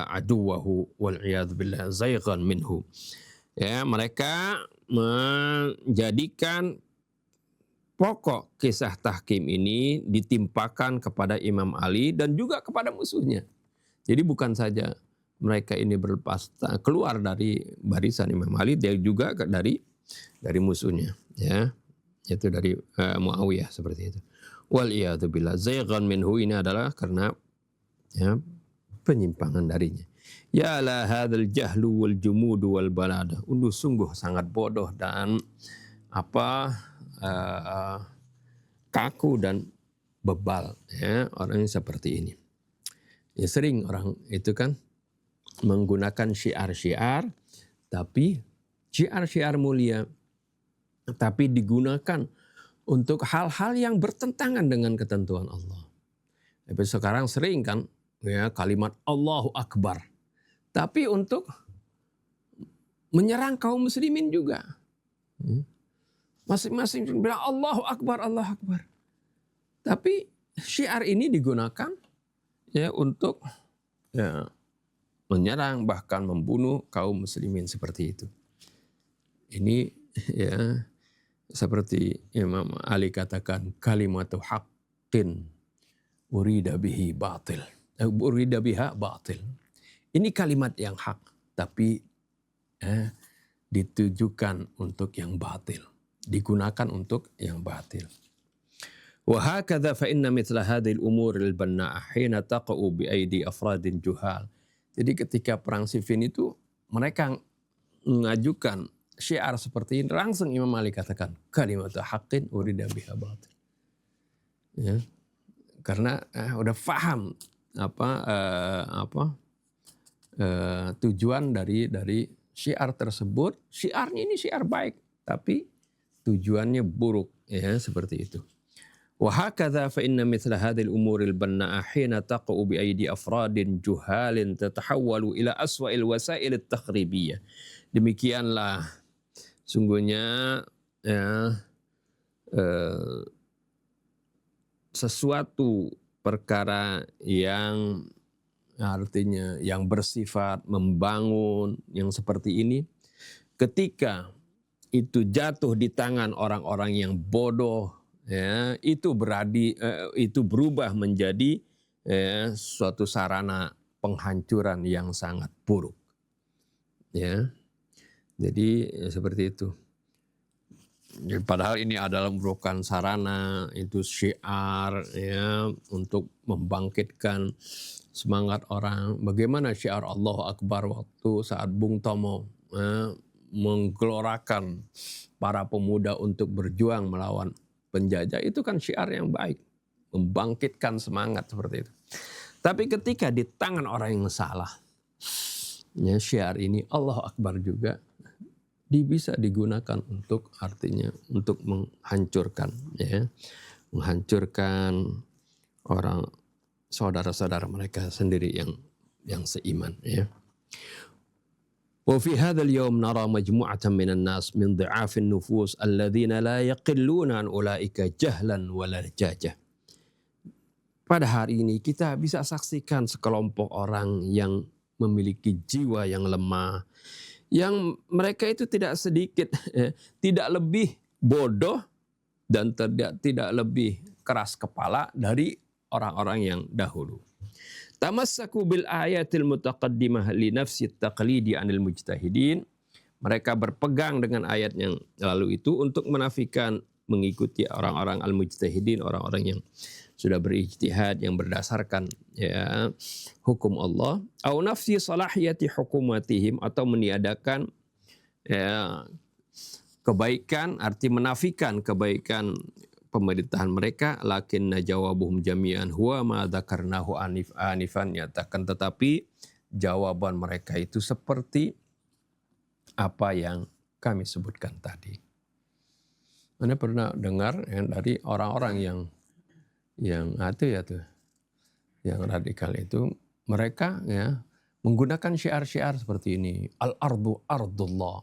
aduwahu wal billah zaygan minhu. Ya, mereka menjadikan pokok kisah tahkim ini ditimpakan kepada Imam Ali dan juga kepada musuhnya. Jadi bukan saja mereka ini keluar dari barisan Imam Ali, dia juga dari musuhnya, ya, yaitu dari Muawiyah seperti itu. Wal billah zaygan minhu, ini adalah karena ya, penyimpangan darinya. Ya la hadzal jahlu wal jumudu wal balada. Sungguh sangat bodoh dan kaku dan bebal, ya, orang yang seperti ini. Ya, sering orang itu kan menggunakan syiar-syiar, tapi syiar-syiar mulia, tapi digunakan untuk hal-hal yang bertentangan dengan ketentuan Allah. Tapi sekarang sering kan, ya, kalimat Allahu Akbar, tapi untuk menyerang kaum muslimin juga. Masing-masing bilang Allahu Akbar, Allahu Akbar. Tapi syiar ini digunakan ya untuk ya, menyerang bahkan membunuh kaum muslimin seperti itu. Ini ya seperti Imam Ali katakan, kalimatu haqqin urida bihi batil. Urida biha batil. Ini kalimat yang hak, tapi ditujukan untuk yang batil. Digunakan untuk yang batil. Wa hakadha fa inna mithla hadhihi al-umur al-banna'a hina taqa'u bi aidi afradin juhal. Jadi ketika perang Siffin itu mereka mengajukan syiar seperti ini, langsung Imam Ali katakan kalimatu haqqin urida biha batil. Ya. Karena udah paham tujuan dari syiar tersebut. Syiarnya ini syiar baik, tapi tujuannya buruk, ya, seperti itu. Wa hakadha fa inna mithla hadhihi al-umur al-banna'a hina taqa'u bi aidi afradin juhalin tatahawwalu ila aswa'il wasail at-takhribiyah. Demikianlah sungguhnya ya, sesuatu perkara yang artinya yang bersifat membangun yang seperti ini, ketika itu jatuh di tangan orang-orang yang bodoh, ya, itu berubah menjadi suatu sarana penghancuran yang sangat buruk, ya. Jadi seperti itu. Jadi, padahal ini adalah merupakan sarana itu syiar, ya, untuk membangkitkan semangat orang. Bagaimana syiar Allahu Akbar waktu saat Bung Tomo menggelorakan para pemuda untuk berjuang melawan penjajah, itu kan syiar yang baik, membangkitkan semangat seperti itu. Tapi ketika di tangan orang yang salah, ya, syiar ini Allahu Akbar juga bisa digunakan untuk artinya untuk menghancurkan, ya, menghancurkan orang saudara-saudara mereka sendiri yang seiman, ya. Wa fi hadzal yawm nara majmu'atan minan nas min dhi'afin nufus alladziina la yaqilluna an ulaika jahlan wa larjajah. Pada hari ini kita bisa saksikan sekelompok orang yang memiliki jiwa yang lemah, yang mereka itu tidak sedikit, tidak lebih bodoh dan tidak lebih keras kepala dari orang-orang yang dahulu. Tamassaku bil ayatil mutaqaddimah li nafsi taqlidi anil mujtahidin. Mereka berpegang dengan ayat yang lalu itu untuk menafikan mengikuti orang-orang al-mujtahidin, orang-orang yang sudah berijtihad, yang berdasarkan, ya, hukum Allah. Au nafsi salahiyati hukumatihim, atau meniadakan, ya, kebaikan, arti menafikan kebaikan pemerintahan mereka. Lakinna jawabuhum jami'an huwa ma dzakarnahu anifan, nyatakan tetapi jawaban mereka itu seperti apa yang kami sebutkan tadi. Anda pernah dengar dari orang-orang yang itu ya tuh, yang radikal itu, mereka, ya, menggunakan syiar-syiar seperti ini. Al-ardu ardullah.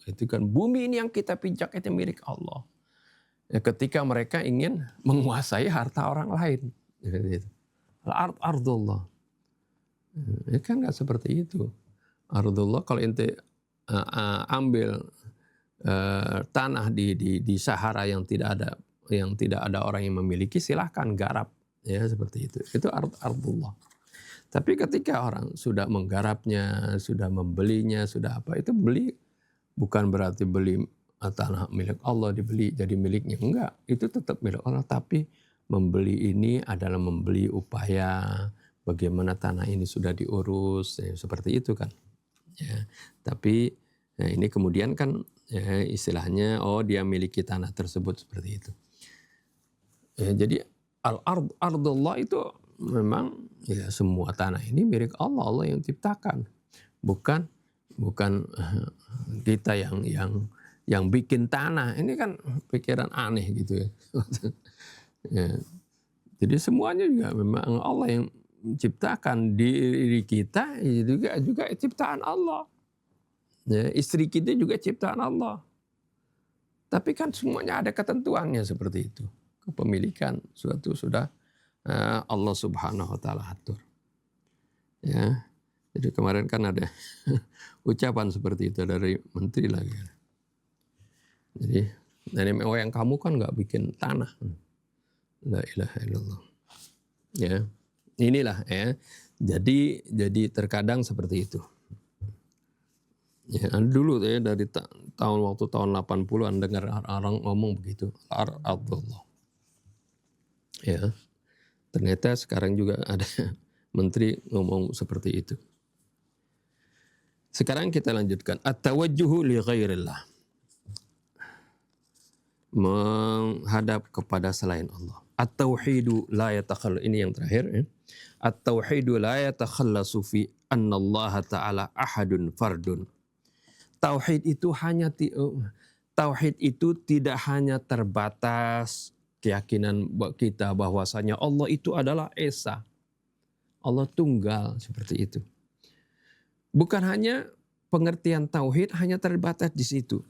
Itu kan bumi ini yang kita pijak itu milik Allah. Ya, ketika mereka ingin menguasai harta orang lain. Al-ard ardullah. Kan nggak seperti itu. Ardullah kalau ente ambil tanah di Sahara yang tidak ada orang yang memiliki, silahkan garap, ya seperti itu. Itu ardullah. Tapi ketika orang sudah menggarapnya, sudah membelinya, sudah apa, itu beli bukan berarti beli tanah milik Allah dibeli jadi miliknya, enggak. Itu tetap milik Allah, tapi membeli ini adalah membeli upaya bagaimana tanah ini sudah diurus, ya, seperti itu kan. Ya, tapi ini kemudian kan ya, istilahnya dia miliki tanah tersebut seperti itu. Ya, jadi ardullah itu memang ya semua tanah ini milik Allah, Allah yang ciptakan. Bukan kita yang bikin tanah. Ini kan pikiran aneh gitu ya. Ya. Jadi semuanya juga memang Allah yang menciptakan. Diri kita juga ciptaan Allah. Ya, istri kita juga ciptaan Allah. Tapi kan semuanya ada ketentuannya seperti itu. Kepemilikan suatu sudah Allah Subhanahu wa taala atur. Ya. Jadi kemarin kan ada ucapan seperti itu dari menteri lagi. Jadi yang kamu kan nggak bikin tanah. La ilaha illallah. Ya, inilah ya. Jadi terkadang seperti itu. Ya, dulu ya dari tahun 80-an dengar orang ngomong begitu, ardullah. Ya. Ternyata sekarang juga ada menteri ngomong seperti itu. Sekarang kita lanjutkan. At-tawajjuhu li ghairillah. Menghadap kepada selain Allah. At-tauhidu la yatakhallasu, ini yang terakhir ya. At-tauhidu la yatakhallasu fi anna Allah Ta'ala ahadun fardun. Tauhid itu tidak hanya terbatas keyakinan kita bahwasanya Allah itu adalah Esa. Allah tunggal, seperti itu. Bukan hanya pengertian tauhid hanya terbatas di situ.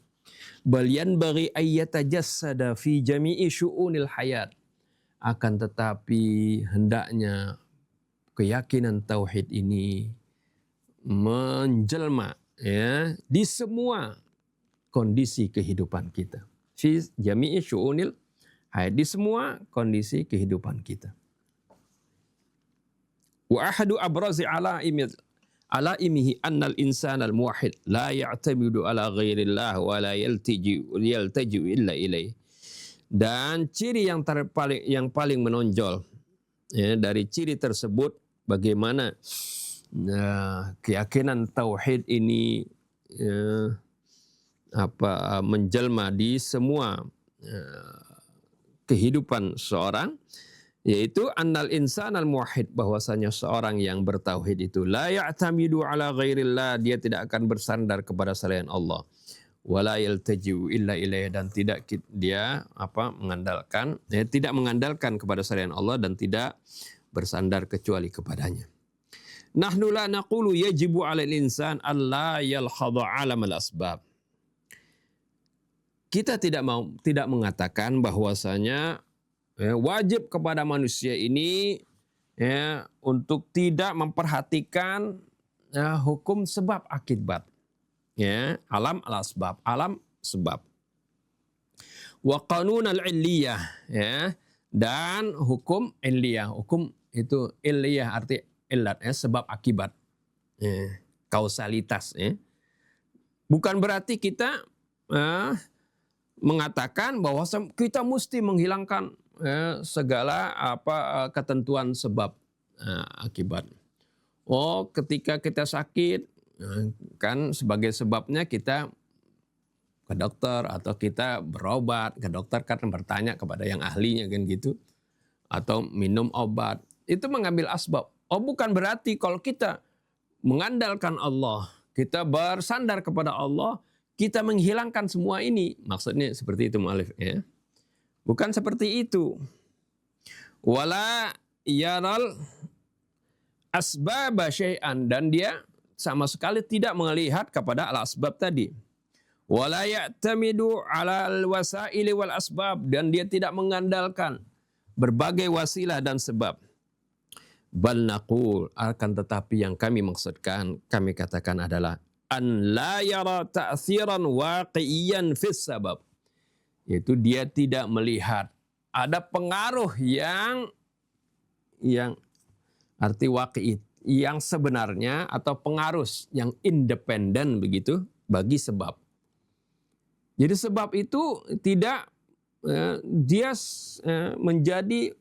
Balian bagi ayyatajassada fi jami'i syu'unil hayat. Akan tetapi hendaknya keyakinan tauhid ini menjelma ya di semua kondisi kehidupan kita. Fi jami'i syu'unil hayat, di semua kondisi kehidupan kita. Wa ahadu abrazi alaimihi annal insanal muwahhid la ya'tamidu ala ghairillah wa la yaltaju illa ilaih. Dan ciri yang paling menonjol ya, dari ciri tersebut bagaimana keyakinan tauhid ini menjelma di semua kehidupan seorang, yaitu annal insanal muwahhid, bahwasanya seorang yang bertauhid itu la ya'tamidu ala ghairillah, dia tidak akan bersandar kepada selain Allah, wala yaltaji'u illa ilaih, dan tidak dia mengandalkan tidak mengandalkan kepada selain Allah dan tidak bersandar kecuali kepadanya. Nahnu la naqulu yajibu 'alal insan alla yalhadha 'alamal asbab. Kita tidak mengatakan bahwasanya wajib kepada manusia ini untuk tidak memperhatikan hukum sebab akibat. Ya, alam al-asbab, alam sebab. Wa qanun al-illiyah, ya, dan hukum illiyah. Hukum itu illiyah arti illat, sebab akibat. Kausalitas, ya. Bukan berarti kita mengatakan bahwa kita mesti menghilangkan segala ketentuan sebab akibat. Ketika kita sakit, kan sebagai sebabnya kita ke dokter atau kita berobat ke dokter karena bertanya kepada yang ahlinya kan gitu, atau minum obat, itu mengambil asbab. Bukan berarti kalau kita mengandalkan Allah, kita bersandar kepada Allah, kita menghilangkan semua ini. Maksudnya seperti itu mu'alif ya. Bukan seperti itu. Wala yaral asbaba syai'an, dan dia sama sekali tidak melihat kepada al-asbab tadi. Wala ya'tamidu 'alal wasaili wal asbab, dan dia tidak mengandalkan berbagai wasilah dan sebab. Bal naqul, akan tetapi yang kami maksudkan, kami katakan adalah an la yara ta'thiran waqiyan fis sabab. Yaitu dia tidak melihat ada pengaruh yang arti waqi yang sebenarnya atau pengaruh yang independen begitu bagi sebab. Jadi sebab itu tidak dia menjadi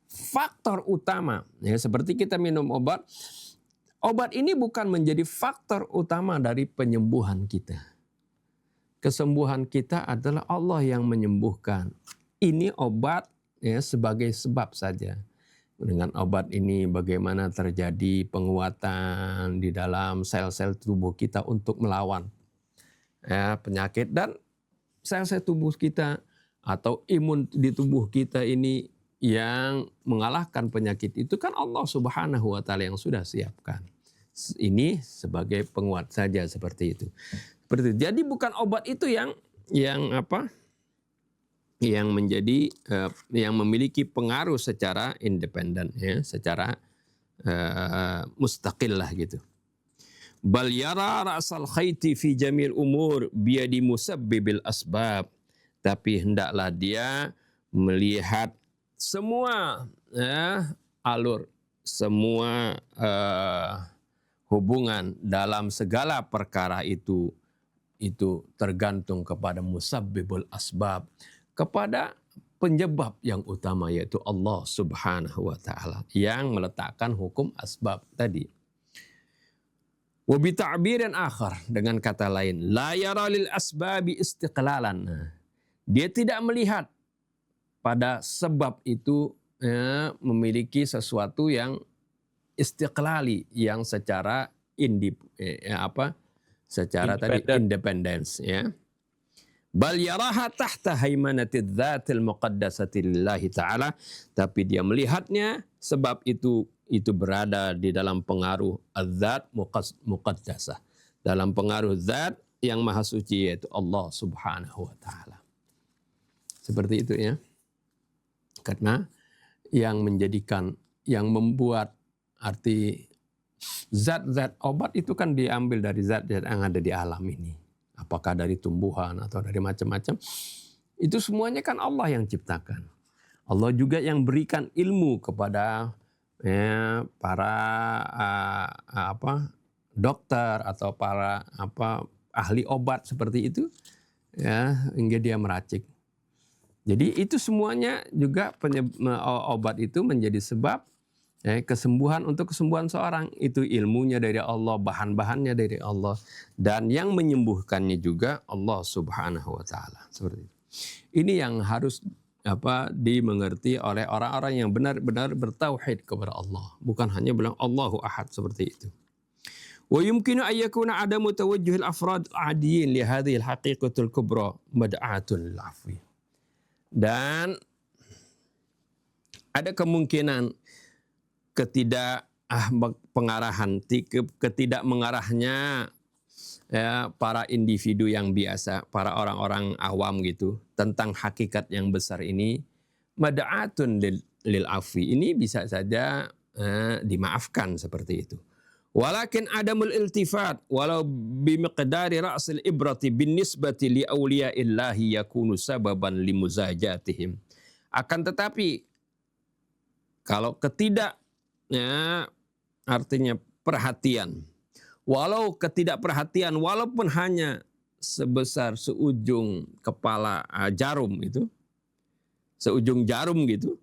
faktor utama. Ya, seperti kita minum obat. Obat ini bukan menjadi faktor utama dari penyembuhan kita. Kesembuhan kita adalah Allah yang menyembuhkan. Ini obat ya sebagai sebab saja. Dengan obat ini bagaimana terjadi penguatan di dalam sel-sel tubuh kita untuk melawan penyakit, dan sel-sel tubuh kita atau imun di tubuh kita ini yang mengalahkan penyakit itu kan Allah Subhanahu wa taala yang sudah siapkan. Ini sebagai penguat saja seperti itu. Seperti itu. Jadi bukan obat itu yang menjadi yang memiliki pengaruh secara independen ya, secara mustaqil lah gitu. Bal yara ra'sal khayti fi jamil umur biyadi musabbibil asbab. Tapi hendaklah dia melihat semua alur, semua hubungan dalam segala perkara itu tergantung kepada musabbibul asbab, kepada penyebab yang utama yaitu Allah Subhanahu wa taala yang meletakkan hukum asbab tadi. Wa bi ta'birin akhar, dengan kata lain, la yara lil asbabi istiqlalan. Dia tidak melihat pada sebab itu memiliki sesuatu yang istiqlali, yang secara secara tadi independence ya. Bal yaraha tahta haimanatidz dzatil muqaddasati lillahi ta'ala, tapi dia melihatnya sebab itu berada di dalam pengaruh az-zat muqaddasah, dalam pengaruh zat yang maha suci yaitu Allah Subhanahu wa taala. Seperti itu ya. Karena yang membuat arti zat-zat obat itu kan diambil dari zat-zat yang ada di alam ini. Apakah dari tumbuhan atau dari macam-macam. Itu semuanya kan Allah yang ciptakan. Allah juga yang berikan ilmu kepada para dokter atau para ahli obat seperti itu ya, hingga dia meracik. Jadi itu semuanya juga obat itu menjadi sebab kesembuhan untuk kesembuhan seorang. Itu ilmunya dari Allah, bahan-bahannya dari Allah, dan yang menyembuhkannya juga Allah Subhanahu wa taala. Seperti itu. Ini yang harus dimengerti oleh orang-orang yang benar-benar bertauhid kepada Allah, bukan hanya bilang Allahu Ahad seperti itu. Wa yumkinu an yakuna adamu tawajjuhil afrad adiyin li hadhihi al-haqiqatul kubra mad'atun lil afwi. Dan ada kemungkinan ketidakmengarahnya para individu yang biasa, para orang-orang awam gitu, tentang hakikat yang besar ini, mad'atun lil afwi, ini bisa saja dimaafkan seperti itu. Walakin adamul iltifat walau bimiqdari ra'sil ibrati bin nisbati li awliyaillahi yakunu sababan limuzajatihim. Akan tetapi kalau artinya perhatian, ketidakperhatian walaupun hanya sebesar seujung kepala jarum itu, seujung jarum gitu,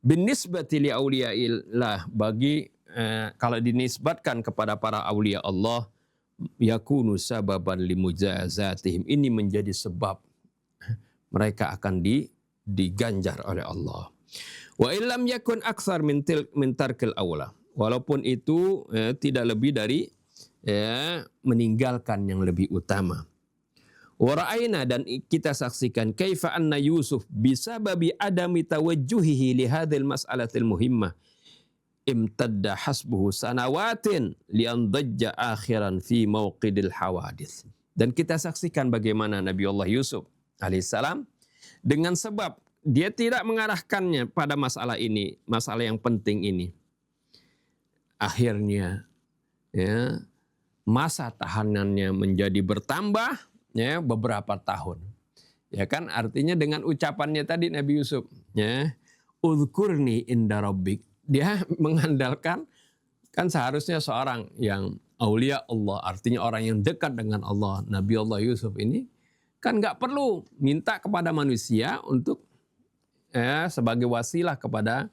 bin nisbati li awliyaillah, bagi kalau dinisbatkan kepada para aulia Allah, yakunu sababan limujazatihim, ini menjadi sebab mereka akan diganjar oleh Allah. Wa illam yakun aktsar min tarkil aula, walaupun itu tidak lebih dari meninggalkan yang lebih utama. Wa ra'ayna, dan kita saksikan, kaifa anna Yusuf bisababi adami tawajjuhihi li hadzal mas'alatil muhimmah imtadda hasbuhu sanawatin liandajja akhiran fi mauqidil hawadith. Dan kita saksikan bagaimana Nabi Allah Yusuf alaihissalam dengan sebab dia tidak mengarahkannya pada masalah ini, masalah yang penting ini, akhirnya ya masa tahanannya menjadi bertambah ya beberapa tahun. Ya kan artinya dengan ucapannya tadi Nabi Yusuf ya, Udhkurni inda rabbik. Dia mengandalkan, kan seharusnya seorang yang aulia Allah, artinya orang yang dekat dengan Allah, Nabi Allah Yusuf ini kan nggak perlu minta kepada manusia untuk sebagai wasilah kepada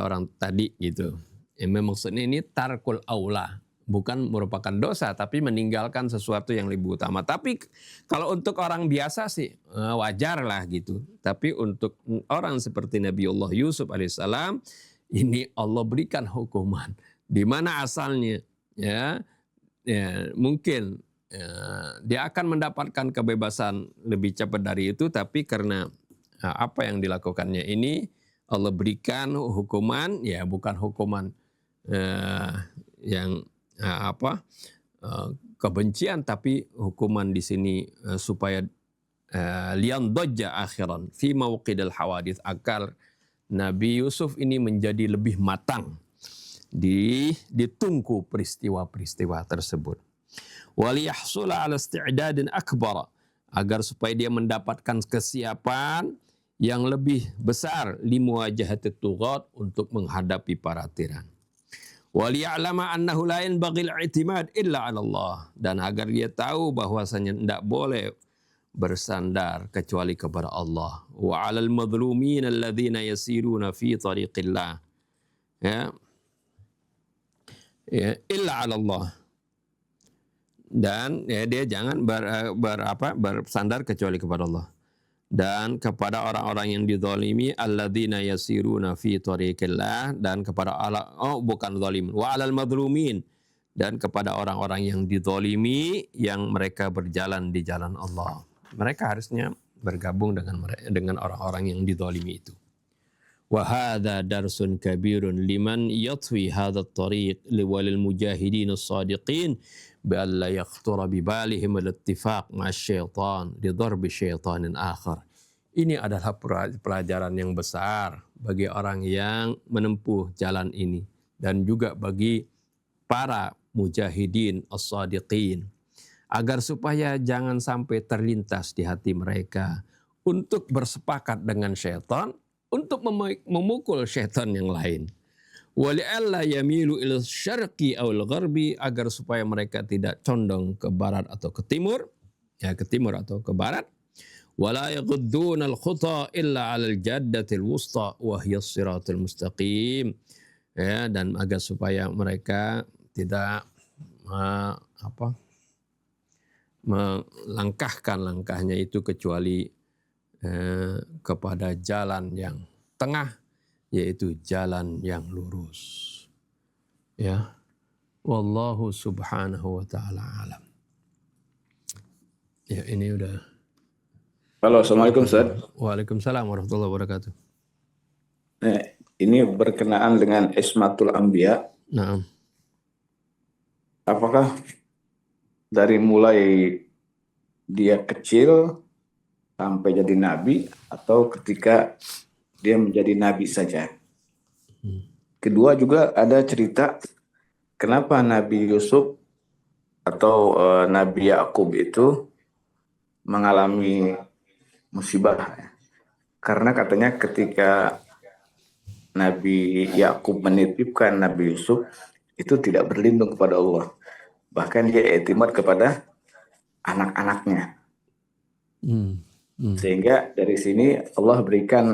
orang tadi gitu. Memang maksudnya ini tarkul aula, bukan merupakan dosa tapi meninggalkan sesuatu yang lebih utama. Tapi kalau untuk orang biasa sih wajar lah gitu. Tapi untuk orang seperti Nabiullah Yusuf alaihissalam ini Allah berikan hukuman. Di mana asalnya ya mungkin dia akan mendapatkan kebebasan lebih cepat dari itu, tapi karena apa yang dilakukannya ini Allah berikan hukuman, ya bukan hukuman yang kebencian, tapi hukuman di sini supaya liandajja akhiran fi mawqidil hawadits, agar Nabi Yusuf ini menjadi lebih matang ditunggu peristiwa-peristiwa tersebut. Waliyahsula ala isti'dadin akbar, agar supaya dia mendapatkan kesiapan yang lebih besar limuwajahatit tughat, untuk menghadapi para tiran. Waliya'lama annahu la yanbaghi al-i'timad illa 'ala Allah, dan agar dia tahu bahwasanya tidak boleh bersandar kecuali kepada Allah. Wa 'alal madhlumin alladhina yasiruna fi tariqillah ya illa 'ala Allah, dan dia jangan bersandar kecuali kepada Allah. Dan kepada orang-orang yang dizalimi, alladzina yasiruna fi tariqillah, dan kepada bukan zalim, wa 'alal madhlumin, dan kepada orang-orang yang dizalimi yang mereka berjalan di jalan Allah. Mereka harusnya bergabung dengan orang-orang yang dizalimi itu. Wa hadza darsun kabirun liman yatwi hadha at-tariq liwalil mujahidin as-sadiqin bi alla yakhtura bi balihim al-ittifaq ma'asy-syaitan li dharbi syaitanin akhar. Ini adalah pelajaran yang besar bagi orang yang menempuh jalan ini, dan juga bagi para mujahidin as-sadiqin, agar supaya jangan sampai terlintas di hati mereka untuk bersepakat dengan syaitan untuk memukul syaitan yang lain. Wali'alla yamilu ila syarqi awil gharbi, agar supaya mereka tidak condong ke barat atau ke timur, ke timur atau ke barat. Wala yaghudduna al-khuta illa 'alal jaddatil wusta wa hiya as-siratal mustaqim. Dan agar supaya mereka tidak melangkahkan langkahnya itu kecuali kepada jalan yang tengah, yaitu jalan yang lurus. Ya, wallahu subhanahu wa ta'ala alam. Ya, ini udah. Halo, assalamualaikum Ustaz. Waalaikumsalam warahmatullahi wabarakatuh. Ini berkenaan dengan Ismatul Anbiya. Nah, apakah dari mulai dia kecil sampai jadi nabi, atau ketika dia menjadi nabi saja? Kedua, juga ada cerita kenapa Nabi Yusuf atau Nabi Yakub itu mengalami musibah. Karena katanya ketika Nabi Yakub menitipkan Nabi Yusuf, itu tidak berlindung kepada Allah. Bahkan dia i'timad kepada anak-anaknya. Sehingga dari sini Allah berikan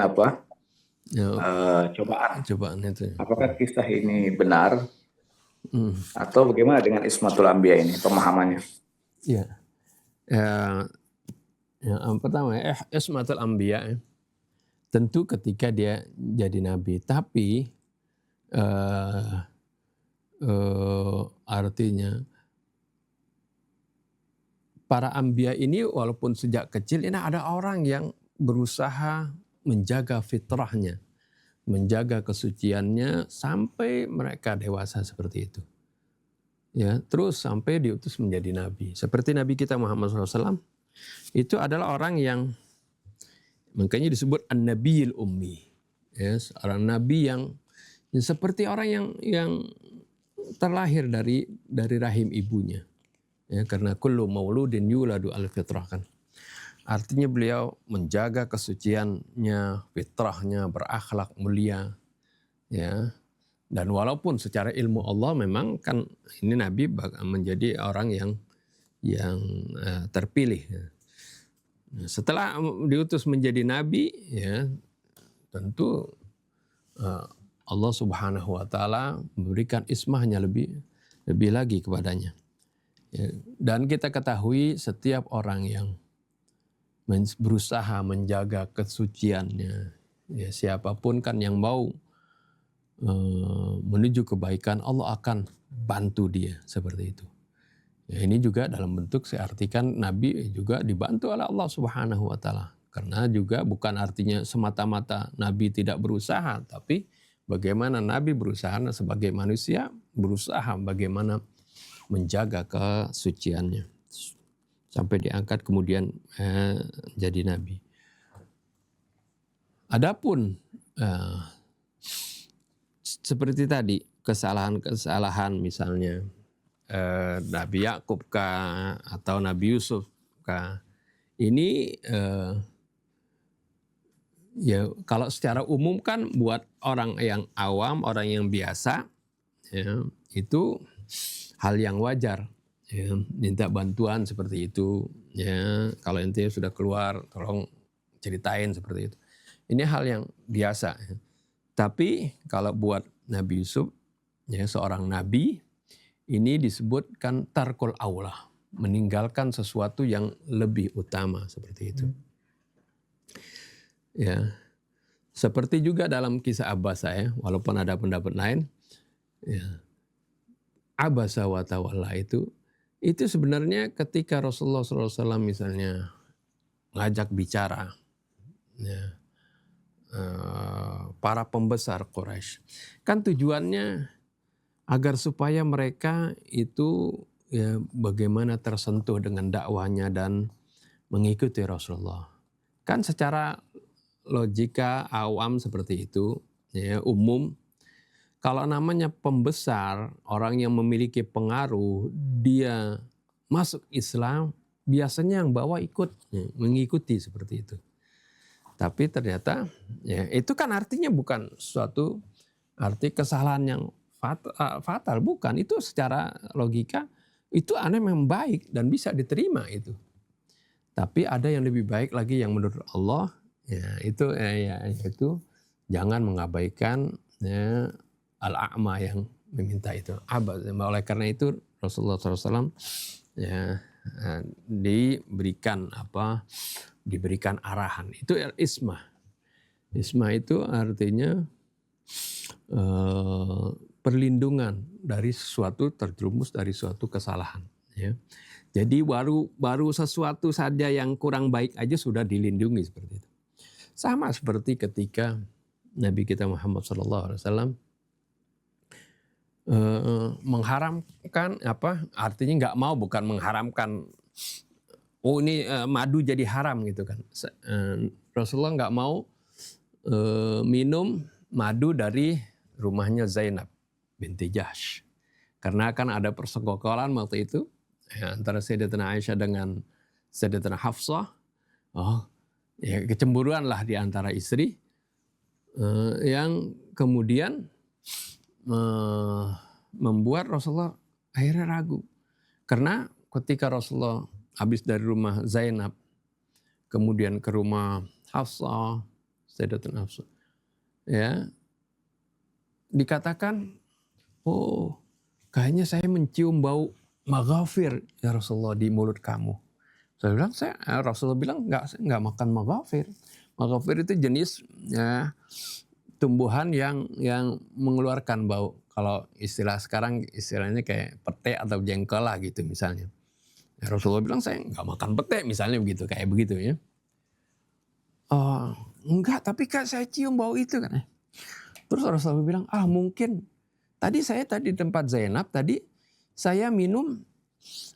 cobaan itu. Apakah kisah ini benar? Atau bagaimana dengan Ismatul Anbiya ini pemahamannya? Yang pertama, Ismatul Anbiya tentu ketika dia jadi nabi, tapi artinya para anbiya ini walaupun sejak kecil, ini ada orang yang berusaha menjaga fitrahnya, menjaga kesuciannya sampai mereka dewasa seperti itu. Ya, terus sampai diutus menjadi nabi. Seperti Nabi kita Muhammad SAW, itu adalah orang yang makanya disebut an-nabiyil ummi. Ya, seorang nabi yang seperti orang yang terlahir dari rahim ibunya. Ya, karena kullu mauludin yuladu al fitrah kan. Artinya beliau menjaga kesuciannya, fitrahnya, berakhlak mulia. Ya. Dan walaupun secara ilmu Allah memang kan ini Nabi menjadi orang yang terpilih. Setelah diutus menjadi Nabi, ya tentu Allah Subhanahu Wa Taala memberikan ismahnya lebih lagi kepadanya. Ya, dan kita ketahui setiap orang yang berusaha menjaga kesuciannya, ya siapapun kan yang mau menuju kebaikan, Allah akan bantu dia seperti itu. Ya, ini juga dalam bentuk saya artikan Nabi juga dibantu oleh Allah Subhanahu Wa Taala. Karena juga bukan artinya semata-mata Nabi tidak berusaha, tapi bagaimana Nabi berusaha sebagai manusia, berusaha bagaimana menjaga kesuciannya sampai diangkat kemudian jadi Nabi. Adapun seperti tadi kesalahan misalnya Nabi Yakub kah atau Nabi Yusuf kah, ini ya kalau secara umum kan buat orang yang awam, orang yang biasa, ya, itu hal yang wajar. Ya, minta bantuan seperti itu. Ya, kalau ente sudah keluar, tolong ceritain seperti itu. Ini hal yang biasa. Ya. Tapi kalau buat Nabi Yusuf, ya seorang nabi, ini disebutkan tarkul aula, meninggalkan sesuatu yang lebih utama seperti itu. Ya, seperti juga dalam kisah Abasa ya, walaupun ada pendapat lain, ya, Abasa wa tawalla itu sebenarnya ketika Rasulullah SAW misalnya ngajak bicara, ya, para pembesar Quraisy, kan tujuannya agar supaya mereka itu ya bagaimana tersentuh dengan dakwahnya dan mengikuti Rasulullah. Kan secara logika awam seperti itu, ya umum. Kalau namanya pembesar, orang yang memiliki pengaruh, dia masuk Islam, biasanya yang bawa ikut, ya, mengikuti seperti itu. Tapi ternyata ya itu kan artinya bukan suatu arti kesalahan yang fatal, bukan. Itu secara logika itu memang baik dan bisa diterima itu. Tapi ada yang lebih baik lagi yang menurut Allah, ya itu jangan mengabaikan ya, al-a'ma yang meminta itu. Oleh karena itu Rasulullah SAW ya diberikan arahan. Itu ismah. Ismah itu artinya perlindungan dari sesuatu, terjerumus dari suatu kesalahan. Ya. Jadi baru sesuatu saja yang kurang baik aja sudah dilindungi seperti itu. Sama seperti ketika Nabi kita Muhammad SAW mengharamkan artinya nggak mau, bukan mengharamkan ini madu jadi haram gitu kan. Rasulullah nggak mau minum madu dari rumahnya Zainab binti Jahsh, karena kan ada persekongkolan waktu itu ya, antara Sayyidatina Aisyah dengan Sayyidatina Hafsah. Ya, kecemburuan lah di antara istri yang kemudian membuat Rasulullah akhirnya ragu. Karena ketika Rasulullah habis dari rumah Zainab, kemudian ke rumah Hafsah, Sayyidatina Hafsah, ya dikatakan, oh kayaknya saya mencium bau maghafir ya Rasulullah di mulut kamu. Rasulullah bilang nggak makan maghafir. Maghafir itu jenis ya, tumbuhan yang mengeluarkan bau. Kalau istilah sekarang istilahnya kayak pete atau jengkol lah gitu misalnya. Ya, Rasulullah bilang saya nggak makan pete misalnya begitu, kayak begitu ya. Enggak, tapi kan saya cium bau itu kan. Terus Rasulullah bilang mungkin tadi di tempat Zainab tadi saya minum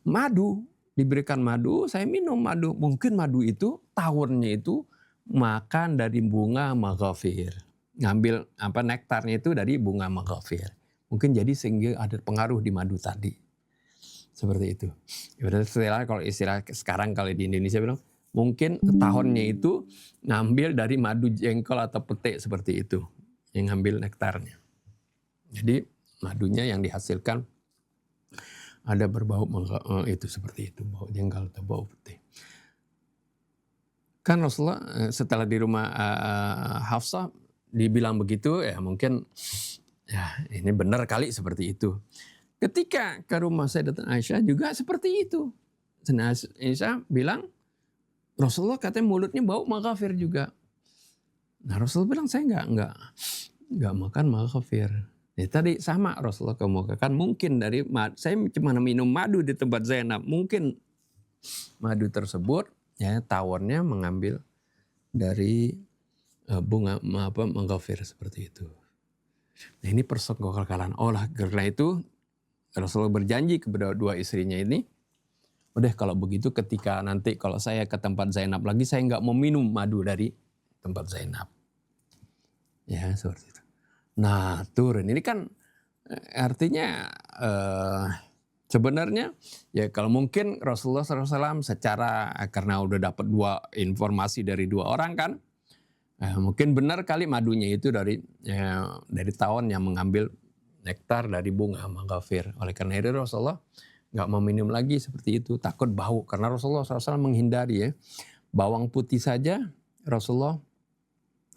madu, diberikan madu, saya minum madu. Mungkin madu itu tawurnya itu makan dari bunga maghafir. Ngambil nektarnya itu dari bunga maghafir. Mungkin jadi sehingga ada pengaruh di madu tadi. Seperti itu. Istilah kalau istilah sekarang kalau di Indonesia bilang mungkin tahunnya itu ngambil dari madu jengkol atau petik seperti itu, yang ngambil nektarnya. Jadi madunya yang dihasilkan ada berbau itu seperti itu, bau jengkol atau bau petik. Kan Rasulullah setelah di rumah Hafsah dibilang begitu, ya mungkin ya ini benar kali seperti itu. Ketika ke rumah Sayyidatuna Aisyah juga seperti itu. Sayyidatuna Aisyah bilang, Rasulullah katanya mulutnya bau maghafir juga. Nah Rasulullah bilang saya enggak makan maghafir. Ya, tadi sama Rasulullah kemukakan mungkin dari saya cuma minum madu di tempat Zainab, mungkin madu tersebut ya tawonnya mengambil dari bunga maghafir seperti itu. Nah ini persekongkolan. Karena itu Rasulullah berjanji kepada dua istrinya ini, udah kalau begitu ketika nanti kalau saya ke tempat Zainab lagi, saya nggak mau minum madu dari tempat Zainab. Ya seperti itu. Nah turun ini kan artinya sebenarnya ya kalau mungkin Rasulullah SAW secara karena udah dapat dua informasi dari dua orang kan, mungkin benar kali madunya itu dari tawon yang mengambil nektar dari bunga maghafir. Oleh karena itu Rasulullah nggak mau minum lagi seperti itu, takut bau. Karena Rasulullah SAW menghindari ya, bawang putih saja Rasulullah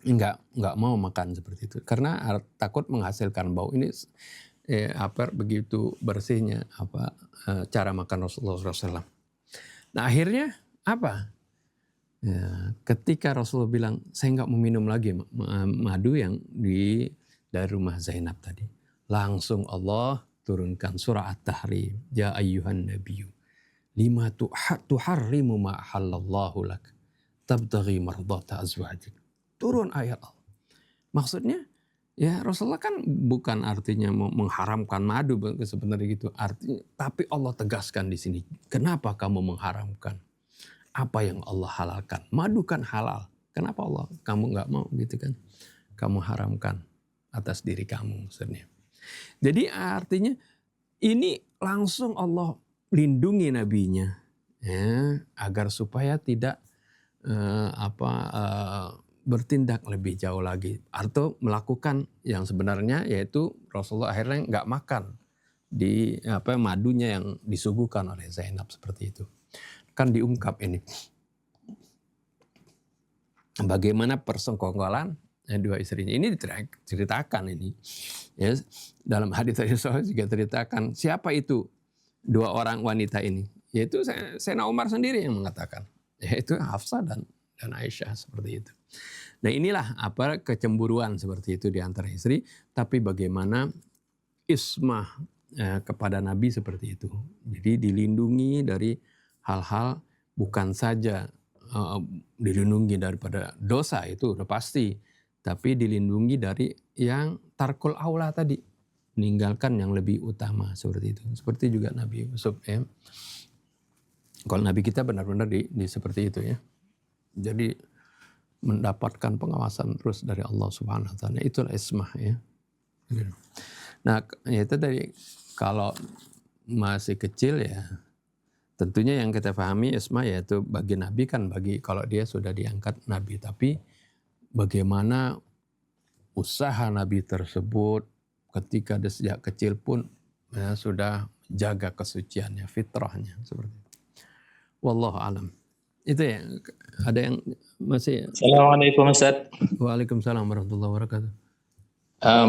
nggak mau makan seperti itu. Karena takut menghasilkan bau. Ini begitu bersihnya cara makan Rasulullah SAW. Nah akhirnya apa? Ya, ketika Rasulullah bilang, saya nggak mau minum lagi madu yang dari rumah Zainab tadi. Langsung Allah turunkan surah At-Tahrim. Ya ayyuhan nabiyyu lima tuharrimu ma halallahu lak tabtaghi mardata azwajik. Turun ayat Allah. Maksudnya ya Rasulullah kan bukan artinya mengharamkan madu sebenarnya gitu. Artinya tapi Allah tegaskan di sini. Kenapa kamu mengharamkan apa yang Allah halalkan? Madu kan halal. Kenapa Allah kamu nggak mau gitu kan? Kamu haramkan atas diri kamu maksudnya. Jadi artinya ini langsung Allah lindungi nabinya ya, agar supaya tidak bertindak lebih jauh lagi atau melakukan yang sebenarnya yaitu Rasulullah akhirnya nggak makan di madunya yang disuguhkan oleh Zainab seperti itu. Kan diungkap ini bagaimana persengkongkolan dua istrinya ini diceritakan ini ya, dalam hadits Rasulullah juga ceritakan siapa itu dua orang wanita ini, yaitu Sayyidina Umar sendiri yang mengatakan, yaitu Hafsah dan Aisyah seperti itu. Nah inilah kecemburuan seperti itu di antara istri, tapi bagaimana ismah kepada Nabi seperti itu. Jadi dilindungi dari hal-hal bukan saja dilindungi daripada dosa itu udah pasti, tapi dilindungi dari yang tarkul aula tadi, meninggalkan yang lebih utama seperti itu. Seperti juga Nabi Yusuf ya. Kalau Nabi kita benar-benar di seperti itu ya. Jadi mendapatkan pengawasan terus dari Allah Subhanahu wa taala. Itulah ismah ya. Nah, itu tadi kalau masih kecil ya tentunya yang kita pahami ismah yaitu bagi Nabi kan kalau dia sudah diangkat Nabi, tapi bagaimana usaha Nabi tersebut ketika dia sejak kecil pun ya, sudah jaga kesuciannya, fitrahnya seperti itu. Wallahu alam. Itu ya, ada yang masih. Assalamualaikum Ustaz. Waalaikumsalam warahmatullahi wabarakatuh.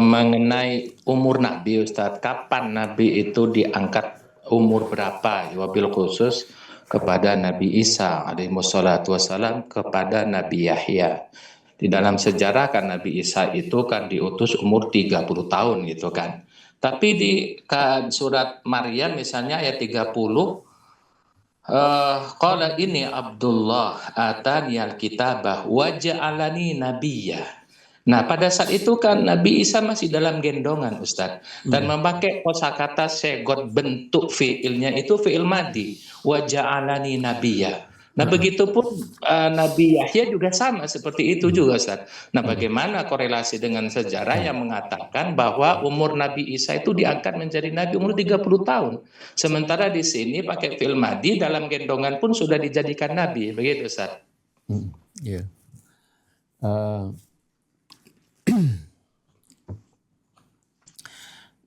Mengenai umur Nabi Ustaz, kapan Nabi itu diangkat, umur berapa? Wabil khusus kepada Nabi Isa alaihissalatu wassalam kepada Nabi Yahya. Di dalam sejarah kan Nabi Isa itu kan diutus umur 30 tahun gitu kan. Tapi di surat Maryam misalnya ayat 30, qala ini Abdullah atani alkitabah wa ja'alani nabiyya. Nah pada saat itu kan Nabi Isa masih dalam gendongan Ustaz. Dan memakai kosakata segot, bentuk fiilnya itu fiil madi. Wa ja'alani nabiyya. Nah, begitupun Nabi Yahya juga sama seperti itu juga, Ustaz. Nah, bagaimana korelasi dengan sejarah yang mengatakan bahwa umur Nabi Isa itu diangkat menjadi nabi umur 30 tahun. Sementara di sini pakai fi'il madhi dalam gendongan pun sudah dijadikan nabi, begitu, Ustaz. Iya.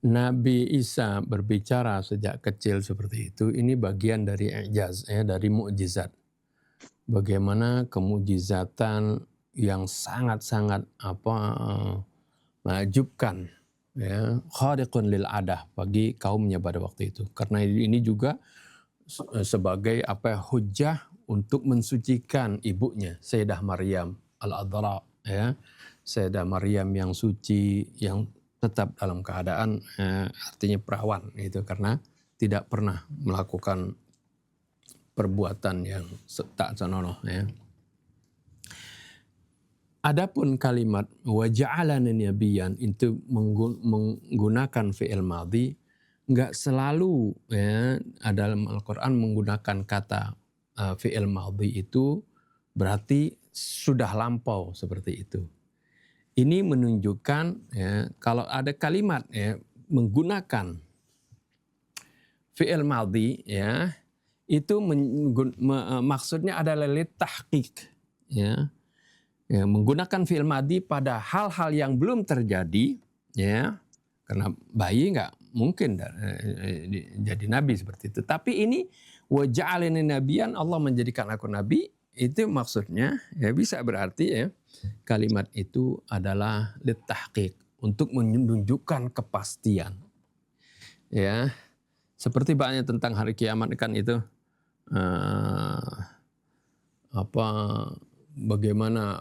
Nabi Isa berbicara sejak kecil seperti itu, ini bagian dari i'jaz, dari mukjizat. Bagaimana kemujizatan yang sangat-sangat menakjubkan, khariqun lil adah bagi kaumnya pada waktu itu. Karena ini juga sebagai hujjah untuk mensucikan ibunya, Sayyidah Maryam al-Adhra, Sayyidah Maryam yang suci, yang tetap dalam keadaan artinya perawan itu, karena tidak pernah melakukan perbuatan yang tak senonoh. Adapun kalimat wa ja'alani nabiyyan itu menggunakan fi'il madhi, enggak selalu dalam Al-Qur'an menggunakan kata fi'il madhi itu berarti sudah lampau seperti itu. Ini menunjukkan kalau ada kalimat menggunakan fi'il madhi itu maksudnya adalah litahqiq, menggunakan fi'il madhi pada hal-hal yang belum terjadi, karena bayi nggak mungkin jadi nabi seperti itu. Tapi ini wa ja'alani nabiyyan, Allah menjadikan aku nabi, itu maksudnya bisa berarti kalimat itu adalah litahqiq, untuk menunjukkan kepastian. Seperti banyak tentang hari kiamat kan itu bagaimana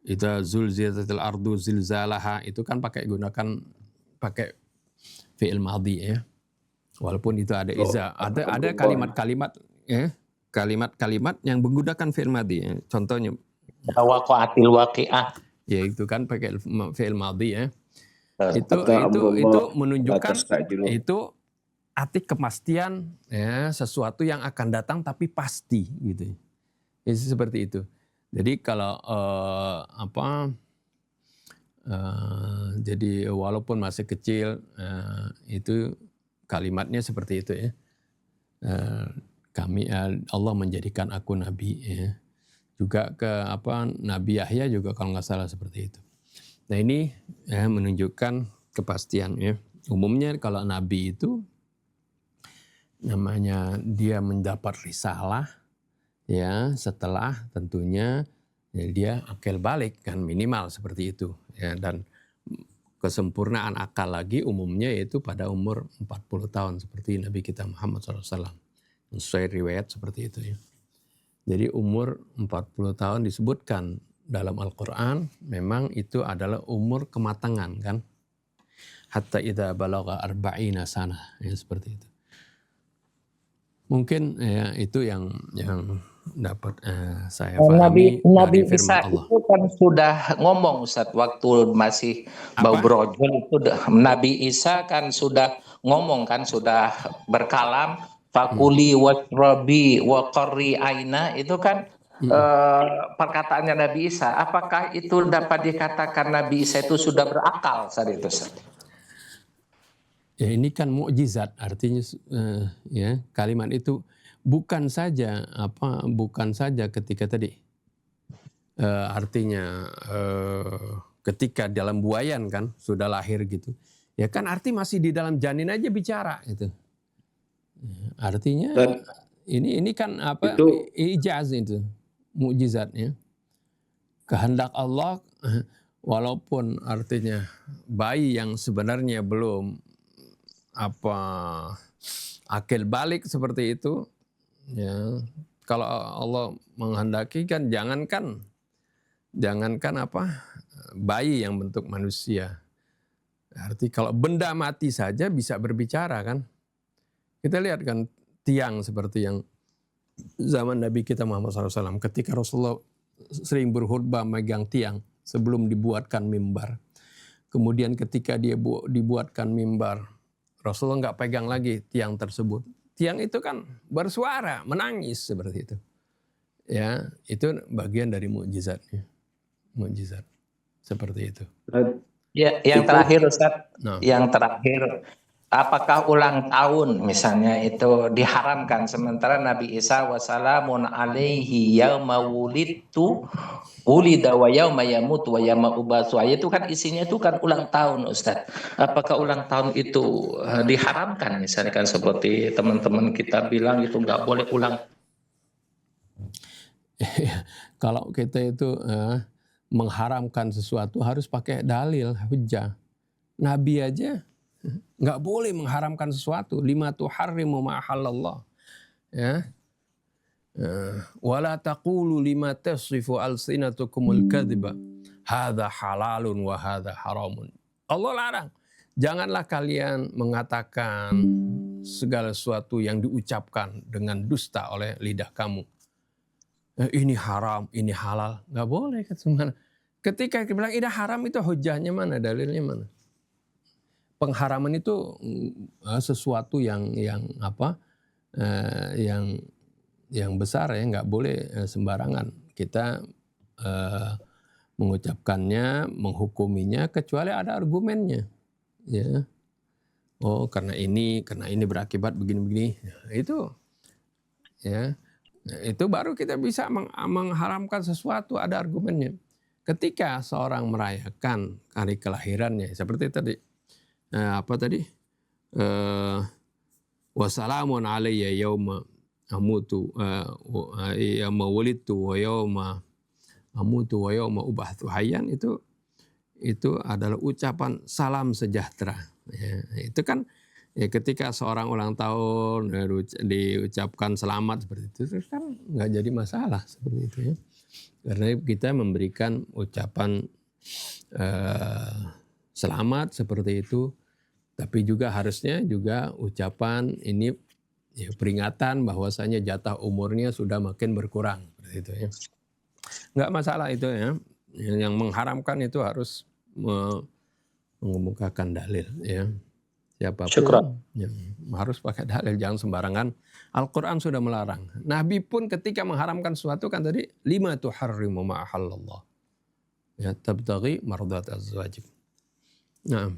itu zulzilatil ardu zilzalaha, itu kan pakai fi'il madhi, walaupun itu ada ada kalimat-kalimat yang menggunakan fi'il madhi, contohnya Waqa'atil waqi'ah, ya itu kan pakai fi'il madhi, itu menunjukkan itu arti kepastian, sesuatu yang akan datang tapi pasti gitu. Seperti itu. Jadi kalau jadi walaupun masih kecil, itu kalimatnya seperti itu, Allah menjadikan aku nabi, juga ke Nabi Yahya juga kalau nggak salah seperti itu. Nah ini menunjukkan kepastian. Umumnya kalau nabi itu namanya dia mendapat risalah, setelah tentunya dia akil balik kan, minimal seperti itu, dan kesempurnaan akal lagi umumnya yaitu pada umur 40 tahun seperti Nabi kita Muhammad SAW. Sesuai riwayat seperti itu. Jadi umur 40 tahun disebutkan dalam Al-Quran, memang itu adalah umur kematangan kan. Hatta idza balagha arba'ina sana, seperti itu. Mungkin itu yang dapat saya pahami Nabi dari firman Isa Allah. itu kan sudah ngomong, Ustaz, waktu masih bau brojol itu. Nabi Isa kan sudah ngomong kan, sudah berkalam, fakuli wasrabi wa qarri aina, itu kan perkataannya Nabi Isa. Apakah itu dapat dikatakan Nabi Isa itu sudah berakal saat itu, Ustaz? Ya ini kan mukjizat, artinya kalimat itu bukan saja ketika tadi artinya ketika dalam buayan kan sudah lahir gitu. Ya kan arti masih di dalam janin aja bicara itu. Artinya ini kan ijaz itu, mukjizatnya. Kehendak Allah, walaupun artinya bayi yang sebenarnya belum akil balik seperti itu, kalau Allah menghendaki kan jangankan bayi yang bentuk manusia, arti kalau benda mati saja bisa berbicara kan. Kita lihat kan tiang seperti yang zaman Nabi kita Muhammad SAW, ketika Rasulullah sering berkhutbah megang tiang sebelum dibuatkan mimbar. Kemudian ketika dia dibuatkan mimbar, Rasulullah nggak pegang lagi tiang tersebut. tiang itu kan bersuara, menangis seperti itu. Ya, itu bagian dari mukjizatnya. Mukjizat seperti itu. Ya, yang terakhir Ustaz, Nah, yang terakhir, apakah ulang tahun misalnya itu diharamkan sementara Nabi Isa wassalamun alaihi yauma wulidtu wulida wa yauma yamutu wa yauma ubatsu, itu kan isinya itu kan ulang tahun Ustaz. Apakah ulang tahun itu diharamkan misalkan seperti teman-teman kita bilang itu nggak boleh ulang. kalau kita itu mengharamkan sesuatu harus pakai dalil, hujjah. Nabi aja nggak boleh mengharamkan sesuatu. Lima tuharrimu ma halallah. Ya. Wala taqulu lima tasifu alsinatukumul kadhiba. Hadza halalun wa hadza haramun. Allah larang. Janganlah kalian mengatakan segala sesuatu yang diucapkan dengan dusta oleh lidah kamu. Ini haram, ini halal. Nggak boleh. Ketika kita bilang ini haram, itu hujahnya mana, dalilnya mana? Pengharaman itu sesuatu yang besar ya, nggak boleh sembarangan. Kita mengucapkannya, menghukuminya, kecuali ada argumennya. Ya. Oh, karena ini berakibat begini-begini. Itu ya. Itu baru kita bisa mengharamkan sesuatu, ada argumennya. Ketika seorang merayakan hari kelahirannya, seperti tadi, wassalamun alayya yauma amutu yauma wulidtu wa yauma amutu wa yauma ubatsu hayyan, itu adalah ucapan salam sejahtera. Ya, itu kan ya, ketika seorang ulang tahun diucapkan selamat seperti itu, terus kan nggak jadi masalah seperti itu ya. Karena kita memberikan ucapan selamat seperti itu, tapi juga harusnya juga ucapan ini ya, peringatan bahwasanya jatah umurnya sudah makin berkurang seperti itu ya. Nggak masalah itu ya. Yang mengharamkan itu harus mengemukakan dalil ya. Siapapun ya, harus pakai dalil, jangan sembarangan. Al-Quran sudah melarang. Nabi pun ketika mengharamkan sesuatu kan tadi, lima tuharrimu ma halallah. Ya, tabtaghi mardat azwajik. Nah,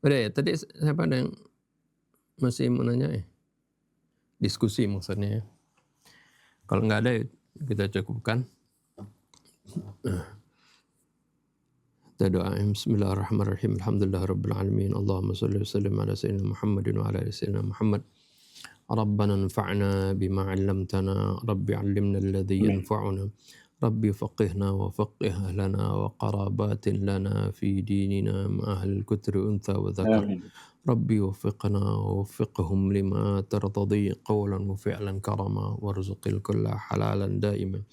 udah ya, tadi siapa ada yang masih mau nanya ya? Diskusi maksudnya ya. Kalau nggak ada kita cukupkan. Kita doa. Bismillahirrahmanirrahim. Alhamdulillahirabbil alamin. Allahumma shalli wa sallim ala sayyidina Muhammadin wa ala ali sayyidina Muhammad. Rabbana anfa'na bima 'allamtana, Rabbi 'allimna alladhi yanfa'una, Rabbi faqihna wa faqih ahlana wa qarabatin lana fi dinina ma ahlil kutri untha wa dhakar. Rabbi waffiqna wa waffiqhum lima tartadi qawlan wa fi'lan karama warzuqil kulla halalan daima.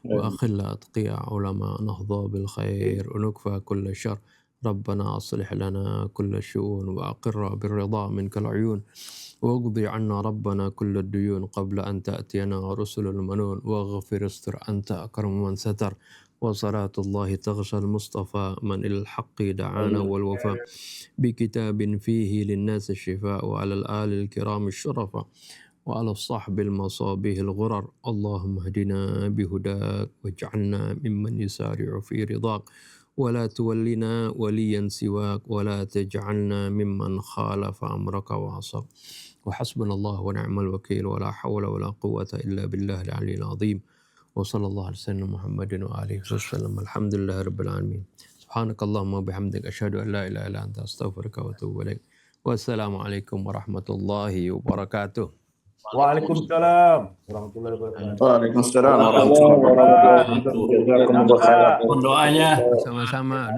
وأخل أتقياء علماء نهضى بالخير ونكفى كل شر. ربنا أصلح لنا كل الشؤون وأقر بالرضا منك العيون واقضي عنا ربنا كل الديون قبل أن تأتينا رسل المنون واغفر استر أنت أكرم من ستر. وصلاة الله تغشى المصطفى من إلى الحق دعانا والوفاء بكتاب فيه للناس الشفاء وعلى الآل الكرام الشرفاء وعلى الصحب المصابيح الغرر. اللهم اهدنا بهداك واجعلنا ممن يسارع في رضاك ولا تولنا وليا سواك ولا تجعلنا ممن خالف أمرك وعصاك. وحسبنا الله ونعم الوكيل ولا حول ولا قوة إلا بالله العلي العظيم. وصلى الله على سيدنا محمد وآله وسلم. الحمد لله رب العالمين. سبحانك اللهم وبحمدك أشهد أن لا إله إلا أنت أستغفرك وأتوب إليك. والسلام عليكم ورحمة الله وبركاته. Waalaikumsalam warahmatullahi wabarakatuh. Waalaikumsalam warahmatullahi wabarakatuh. Doanya Sama-sama.